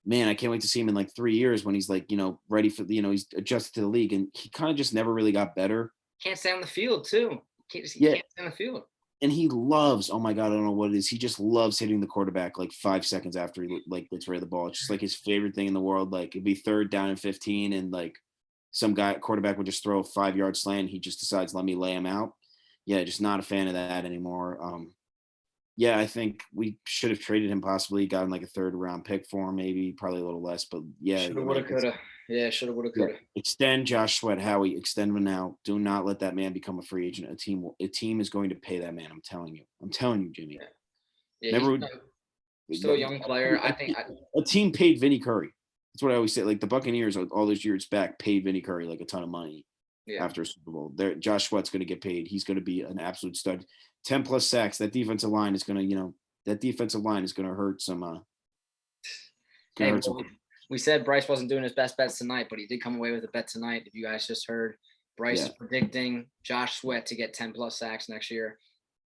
man, I can't wait to see him in like 3 years when he's like, ready for he's adjusted to the league, and he kind of just never really got better. Can't stay on the field too. Can't stay on the field. And he loves, oh my God, I don't know what it is. He just loves hitting the quarterback like 5 seconds after he like gets rid of the ball. It's just like his favorite thing in the world. Like it'd be 3rd down and 15, and like some quarterback would just throw a 5-yard slant. He just decides, let me lay him out. Yeah, just not a fan of that anymore. I think we should have traded him possibly, gotten like a 3rd round pick for him, maybe probably a little less, but yeah. Shoulda, woulda, coulda. Yeah, shoulda, woulda, coulda. Extend Josh Sweat, Howie. Extend him now. Do not let that man become a free agent. A team is going to pay that man. I'm telling you, Jimmy. Yeah, he's still a young player. I think a team paid Vinny Curry. That's what I always say. Like the Buccaneers, all those years back, paid Vinny Curry like a ton of money after a Super Bowl. Josh Sweat's going to get paid. He's going to be an absolute stud. 10 plus sacks. That defensive line is gonna, hurt some. Hey, Hurt some. well, we said Bryce wasn't doing his best bets tonight, but he did come away with a bet tonight. If you guys just heard, Bryce Yeah. is predicting Josh Sweat to get 10 plus sacks next year.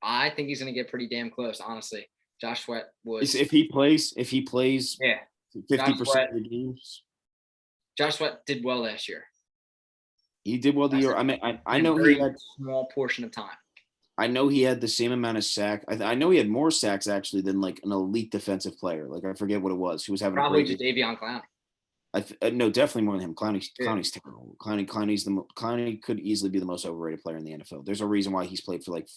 I think he's going to get pretty damn close, honestly. Josh Sweat was. If he plays Yeah. 50% of the games. Josh Sweat did well last year. He did well the year. I mean, I know he had small portion of time. I know he had the same amount of sack. I know he had more sacks actually than like an elite defensive player. Like I forget what it was. He was having probably a great just Davion Clowney. no, definitely more than him. Clowney's Yeah. terrible. Clowney could easily be the most overrated player in the NFL. There's a reason why he's played for like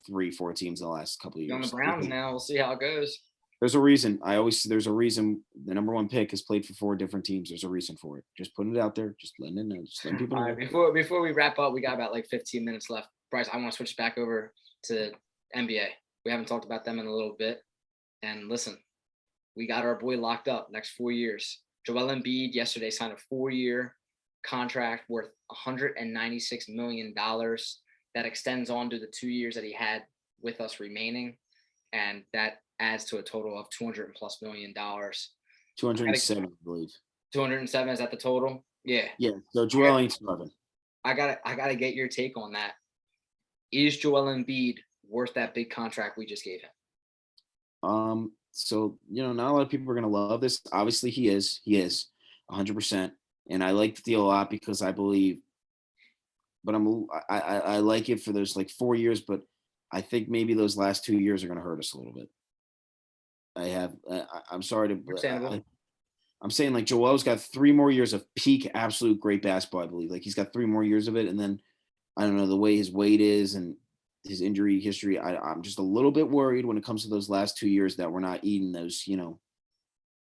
3-4 teams in the last couple of He's on the years. Browns now. We'll see how it goes. There's a reason. There's a reason the number one pick has played for 4 different teams. There's a reason for it. Just putting it out there. Just letting it know. Just letting people know. All right, before we wrap up, we got about like 15 minutes left. Bryce, I want to switch back over to NBA. We haven't talked about them in a little bit. And listen, we got our boy locked up next 4 years. Joel Embiid yesterday signed a 4-year contract worth $196 million. That extends on to the 2 years that he had with us remaining. And that adds to a total of $200+ million. 207, I believe. 207, is that the total? Yeah. Yeah. So Joel ain't starving. I gotta get your take on that. Is Joel Embiid worth that big contract we just gave him? So not a lot of people are gonna love this. Obviously, he is 100%, and I like the deal a lot because I believe. But I like it for those like 4 years, but I think maybe those last 2 years are gonna hurt us a little bit. I'm sorry to. I'm saying like Joel's got 3 more years of peak absolute great basketball. I believe like he's got 3 more years of it, and then I don't know the way his weight is and his injury history. I'm just a little bit worried when it comes to those last 2 years that we're not eating those,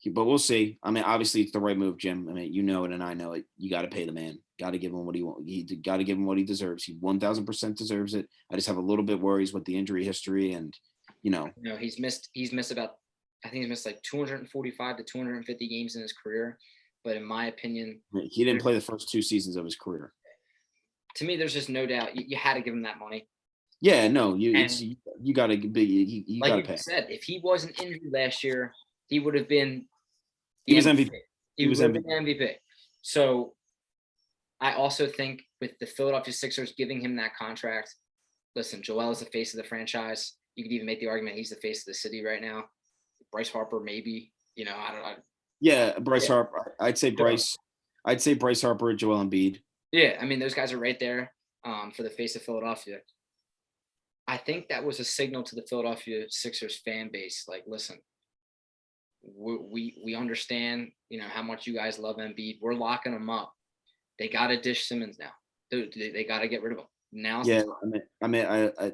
but we'll see. I mean, obviously it's the right move, Jim. I mean, you know it and I know it. You got to pay the man. Got to give him what he wants. You got to give him what he deserves. He 1000% deserves it. I just have a little bit worries with the injury history and, he's missed about. I think he's missed like 245 to 250 games in his career. But in my opinion, he didn't play the first 2 seasons of his career. To me, there's just no doubt you had to give him that money. Yeah, no, you got to be. You got to pay. Like you said, if he wasn't injured last year, he would have been. He was MVP. He was MVP. So, I also think with the Philadelphia Sixers giving him that contract, listen, Joel is the face of the franchise. You could even make the argument he's the face of the city right now. Bryce Harper, maybe. I don't know. Yeah, Bryce Harper. I'd say Bryce Harper, Joel Embiid. Yeah, I mean those guys are right there for the face of Philadelphia. I think that was a signal to the Philadelphia Sixers fan base. Like, listen, we understand, how much you guys love Embiid. We're locking him up. They got to dish Simmons now. They got to get rid of him now. Yeah,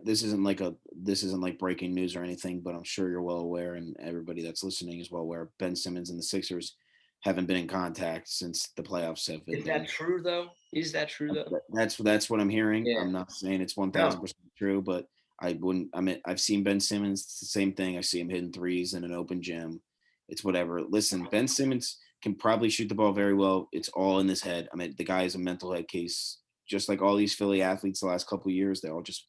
this isn't like breaking news or anything, but I'm sure you're well aware, and everybody that's listening is well aware. Ben Simmons and the Sixers haven't been in contact since the playoffs have been. Is that true though? That's what I'm hearing. Yeah. I'm not saying it's 1000% true, but I wouldn't. I mean, I've seen Ben Simmons. It's the same thing. I see him hitting threes in an open gym. It's whatever. Listen, Ben Simmons can probably shoot the ball very well. It's all in his head. I mean, the guy is a mental head case. Just like all these Philly athletes the last couple of years, they're all just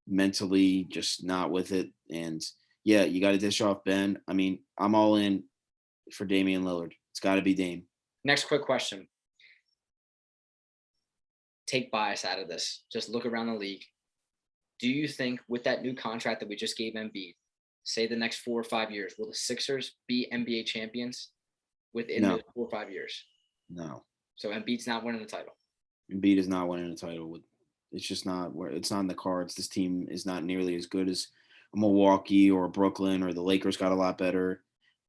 mentally just not with it. And yeah, you got to dish off Ben. I mean, I'm all in for Damian Lillard. It's got to be Dame. Next quick question. Take bias out of this. Just look around the league. Do you think with that new contract that we just gave Embiid, say the next 4 or 5 years, will the Sixers be NBA champions within those 4 or 5 years? No. So Embiid's not winning the title. Embiid is not winning a title. It's just not where it's not in the cards. This team is not nearly as good as Milwaukee or Brooklyn, or the Lakers got a lot better.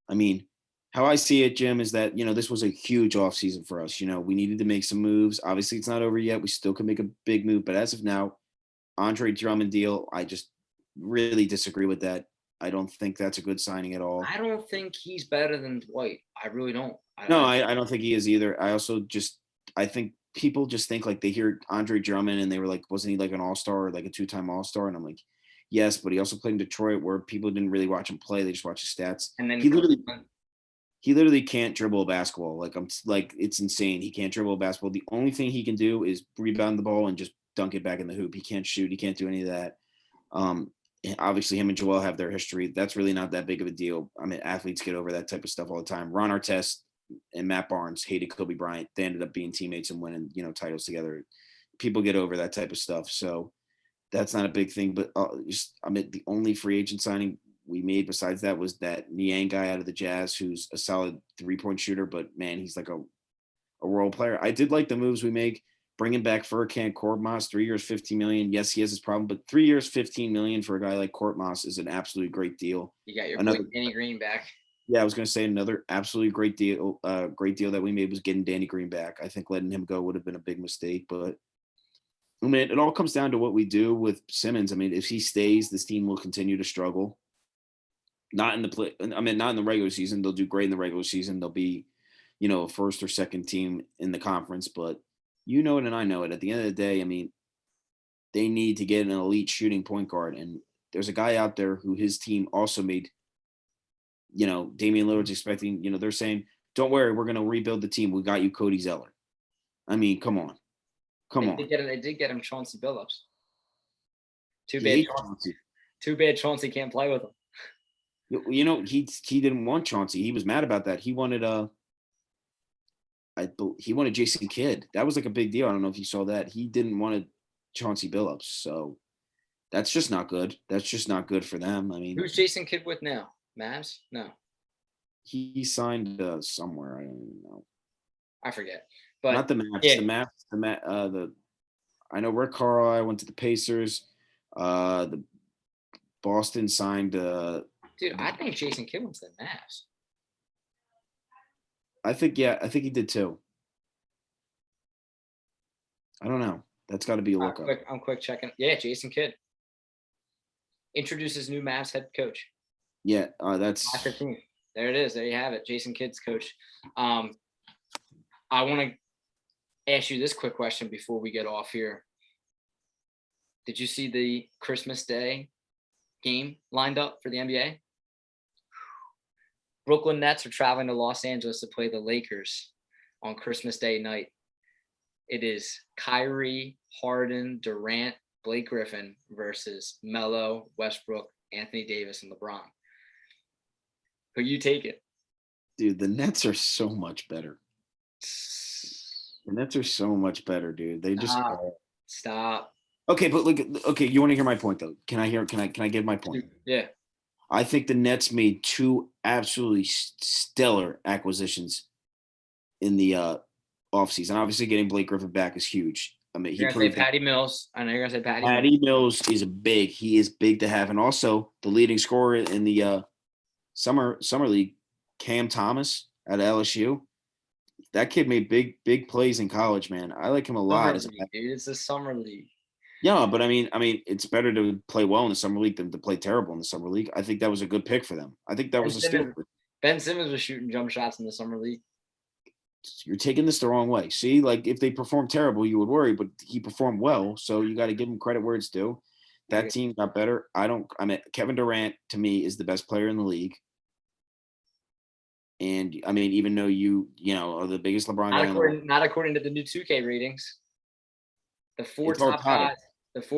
I mean, how I see it, Jim, is that, this was a huge offseason for us. We needed to make some moves. Obviously, it's not over yet. We still can make a big move. But as of now, Andre Drummond deal, I just really disagree with that. I don't think that's a good signing at all. I don't think he's better than Dwight. I really don't. I don't think he is either. I think people just think like they hear Andre Drummond and they were like, wasn't he like an all-star or like a 2-time all-star? And I'm like, yes, but he also played in Detroit where people didn't really watch him play. They just watch his stats. And then he literally can't dribble a basketball. It's insane. He can't dribble a basketball. The only thing he can do is rebound the ball and just dunk it back in the hoop. He can't shoot. He can't do any of that. obviously him and Joel have their history. That's really not that big of a deal. I mean, athletes get over that type of stuff all the time. Ron Artest and Matt Barnes hated Kobe Bryant. They ended up being teammates and winning, titles together. People get over that type of stuff. So that's not a big thing. But the only free agent signing we made besides that was that Niang guy out of the Jazz, who's a solid 3-point shooter, but man, he's like a role player. I did like the moves we make. Bringing back Furkan Korkmaz, 3 years, $15 million. Yes, he has his problem, but 3 years, $15 million for a guy like Korkmaz is an absolutely great deal. You got your boy Danny Green back. Yeah, I was going to say another absolutely great deal. Great deal that we made was getting Danny Green back. I think letting him go would have been a big mistake, but I mean, it all comes down to what we do with Simmons. I mean, if he stays, this team will continue to struggle. Not in the regular season. They'll do great in the regular season. They'll be, a first or second team in the conference, but you know it and I know it. At the end of the day, I mean, they need to get an elite shooting point guard. And there's a guy out there who his team also made, Damian Lillard's expecting, they're saying, don't worry, we're going to rebuild the team. We got you Cody Zeller. I mean, come on. They did get him Chauncey Billups. Too bad Chauncey can't play with him. He didn't want Chauncey. He was mad about that. He wanted Jason Kidd. That was like a big deal. I don't know if you saw that. He didn't want Chauncey Billups. So that's just not good. That's just not good for them. I mean, who's Jason Kidd with now? Mavs? No. He signed somewhere. I don't even know. I forget. But not the Mavs. Yeah. I know Rick Carlisle went to the Pacers. The Boston signed. Dude, I think Jason Kidd went to the Mavs. I think he did too. I don't know. That's got to be a lookup. I'm quick checking. Yeah, Jason Kidd introduces new Mavs head coach. Yeah, that's 15. There it is. There you have it. Jason Kidd's coach. I want to ask you this quick question before we get off here. Did you see the Christmas Day game lined up for the NBA? Brooklyn Nets are traveling to Los Angeles to play the Lakers on Christmas Day night. It is Kyrie, Harden, Durant, Blake Griffin versus Melo, Westbrook, Anthony Davis, and LeBron. Who you take it? Dude, the Nets are so much better. The Nets are so much better, dude. They just stop. Okay, but look. Okay, you want to hear my point though? Can I give my point? Yeah. I think the Nets made two absolutely stellar acquisitions in the offseason. Obviously, getting Blake Griffin back is huge. I mean, you're gonna say Patty Mills. I know you're gonna say Patty. Patty Mills is big. He is big to have, and also the leading scorer in the summer league, Cam Thomas at LSU. That kid made big plays in college, man. I like him a lot. Dude, it's a summer league. Yeah, but I mean, it's better to play well in the summer league than to play terrible in the summer league. I think that was a good pick for them. I think that was a steal. Ben Simmons was shooting jump shots in the summer league. You're taking this the wrong way. See, like if they perform terrible, you would worry, but he performed well, so you got to give him credit where it's due. That team got better. Kevin Durant to me is the best player in the league. And I mean, even though you are the biggest LeBron guy not according to the new 2K ratings. The four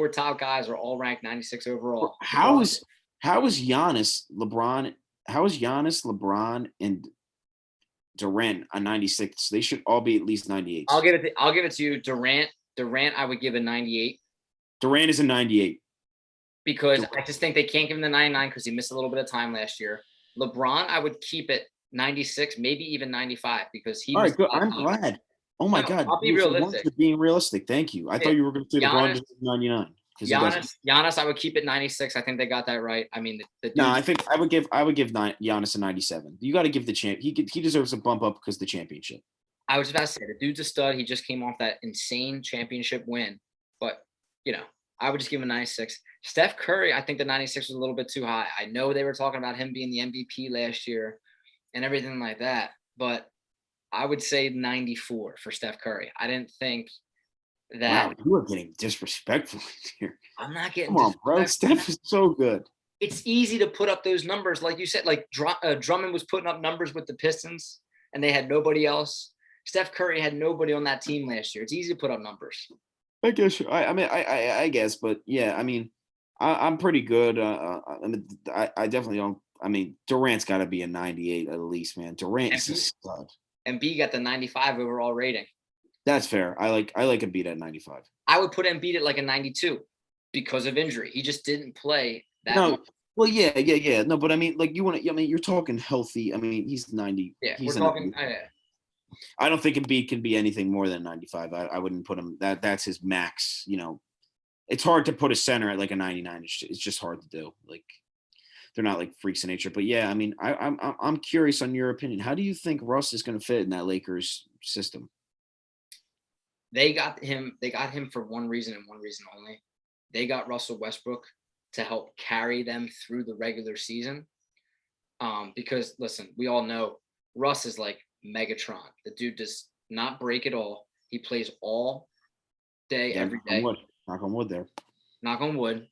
top guys are all ranked 96 overall. How is Giannis, LeBron, and Durant a 96? They should all be at least 98. I'll give it to you. Durant, I would give a 98. Durant is a 98. Because I just think they can't give him the 99 because he missed a little bit of time last year. LeBron, I would keep it 96, maybe even 95 because he. All right, good. I'm glad. Oh my God! I'll be realistic. You're being realistic. Thank you. I thought you were going to say LeBron is 99. Giannis, I would keep it 96. I think they got that right. I mean, I think I would give Giannis a 97. You got to give the champ. He deserves a bump up because of the championship. I was about to say the dude's a stud. He just came off that insane championship win, but I would just give him a 96. Steph Curry, I think the 96 was a little bit too high. I know they were talking about him being the MVP last year and everything like that, but I would say 94 for Steph Curry. I didn't think that. Wow, you are getting disrespectful here. I'm not getting. Come on, bro. Steph is so good. It's easy to put up those numbers, like you said. Like Drummond was putting up numbers with the Pistons, and they had nobody else. Steph Curry had nobody on that team last year. It's easy to put up numbers. I guess. I guess, but yeah. I mean, I'm pretty good. I mean, I definitely don't. I mean, Durant's got to be a 98 at least, man. Durant is a Embiid, stud. Embiid got the 95 overall rating. That's fair. I like Embiid at 95. I would put Embiid at like a 92 because of injury. He just didn't play that No, much. well, yeah. No, but I mean, like you want to. I mean, you're talking healthy. I mean, he's 90. Yeah, we're He's in. talking. I don't think Embiid can be anything more than 95. I wouldn't put him. That's his max. It's hard to put a center at like a 99. It's just hard to do. Like they're not like freaks in nature. But yeah, I mean, I'm curious on your opinion. How do you think Russ is going to fit in that Lakers system? They got him. They got him for one reason and one reason only. They got Russell Westbrook to help carry them through the regular season. Because listen, we all know Russ is like Megatron. The dude does not break at all. He plays all day, Yeah, every day. Knock on wood there. Knock on wood.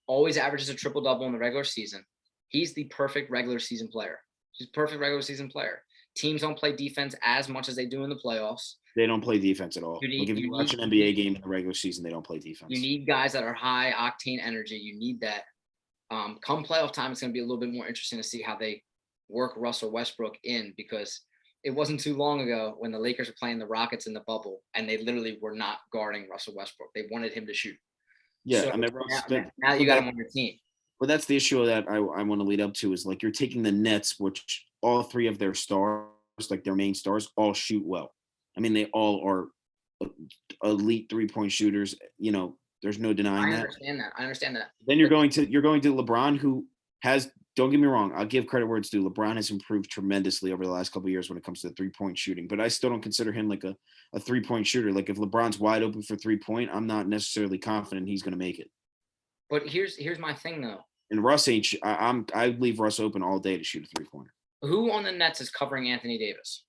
Always averages a triple double in the regular season. He's the perfect regular season player. He's a perfect regular season player. Teams don't play defense as much as they do in the playoffs. They don't play defense at all. Like if you watch an NBA game in the regular season, they don't play defense. You need guys that are high octane energy. You need that. Come playoff time, it's going to be a little bit more interesting to see how they work Russell Westbrook in, because it wasn't too long ago when the Lakers were playing the Rockets in the bubble and they literally were not guarding Russell Westbrook. They wanted him to shoot. Yeah, So I mean, now you got him on your team. Well, that's the issue that I want to lead up to is like you're taking the Nets, which all three of their stars, like their main stars, all shoot well. I mean, they all are elite 3-point shooters. There's no denying that. I understand that. Then you're going to LeBron, who has, don't get me wrong, I'll give credit where it's due. LeBron has improved tremendously over the last couple of years when it comes to 3-point shooting, but I still don't consider him like a 3-point shooter. Like if LeBron's wide open for 3-point, I'm not necessarily confident he's going to make it. But here's my thing though. And Russ ain't. I leave Russ open all day to shoot a 3-pointer. Who on the Nets is covering Anthony Davis?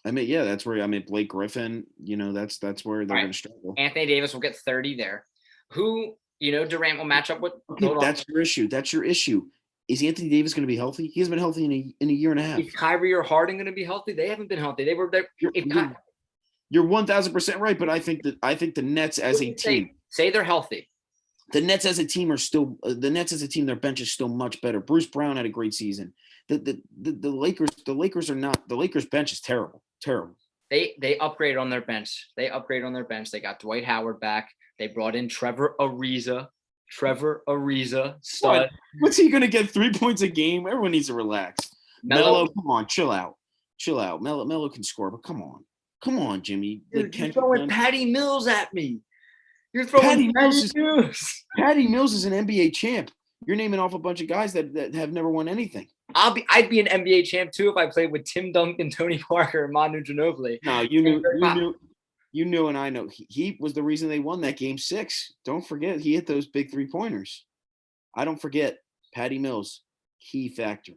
I mean, yeah, that's where Blake Griffin. That's where they're going to struggle. Anthony Davis will get 30 there. Who Durant will match up with? That's your issue. That's your issue. Is Anthony Davis going to be healthy? He hasn't been healthy in a year and a half. Is Kyrie or Harden going to be healthy? They haven't been healthy. They were there. You're 1,000% right, but I think the Nets as a team say they're healthy. The Nets as a team are still their bench is still much better. Bruce Brown had a great season. The Lakers are not. The Lakers bench is terrible. They upgraded on their bench. They They got Dwight Howard back. They brought in Trevor Ariza, stud. What's he going to get 3 points a game? Everyone needs to relax. Melo, come on, chill out. Melo can score, but come on, Jimmy. Dude, you're throwing Patty Mills at me. You're throwing Patty Mills is an NBA champ. You're naming off a bunch of guys that have never won anything. I'd be an NBA champ too if I played with Tim Duncan, Tony Parker, and Manu Ginobili. No, you knew, and I know he was the reason they won that game 6. Don't forget, he hit those big 3-pointers. I don't forget Patty Mills, key factor.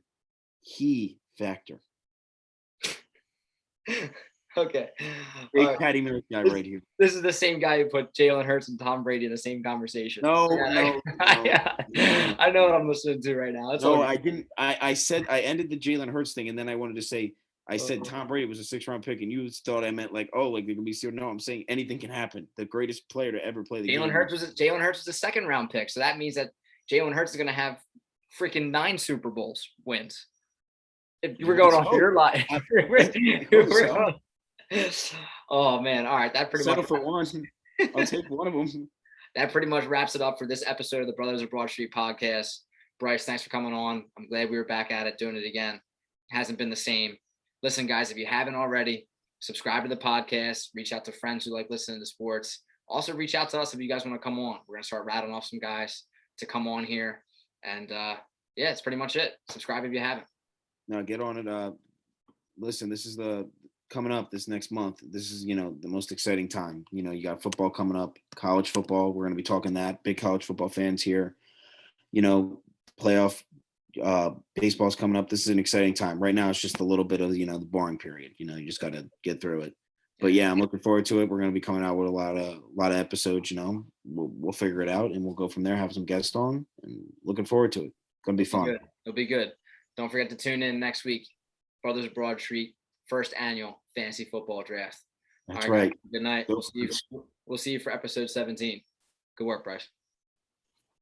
Okay. Big right. Patty Mills guy right here. This is the same guy who put Jalen Hurts and Tom Brady in the same conversation. No. Yeah. I know what I'm listening to right now. I didn't. I said I ended the Jalen Hurts thing, and then I wanted to say I said Tom Brady was a 6th-round pick, and you thought I meant like, oh, like they're gonna be still. No, I'm saying anything can happen. The greatest player to ever play the game. Jalen Hurts was a 2nd-round pick, so that means that Jalen Hurts is gonna have freaking 9 Super Bowls wins. If we're going off your life. Oh man! All right, that pretty settle much for one. I'll take one of them. That pretty much wraps it up for this episode of the Brothers of Broad Street podcast. Bryce, thanks for coming on. I'm glad we were back at it, doing it again. It hasn't been the same. Listen, guys, if you haven't already, subscribe to the podcast. Reach out to friends who like listening to sports. Also, reach out to us if you guys want to come on. We're gonna start rattling off some guys to come on here, and yeah, it's pretty much it. Subscribe if you haven't. No, get on it. Listen, this is coming up this next month. This is, the most exciting time. You got football coming up, college football. We're going to be talking that. Big college football fans here. Playoff baseball's coming up. This is an exciting time. Right now, it's just a little bit of, the boring period. You just got to get through it. But yeah, I'm looking forward to it. We're going to be coming out with a lot of episodes. We'll figure it out and we'll go from there. Have some guests on, and looking forward to it. Going to be fun. It'll be good. Don't forget to tune in next week. Brothers of Broad Street, 1st annual fantasy football draft. That's right. Good night. We'll see you for episode 17. Good work, Bryce.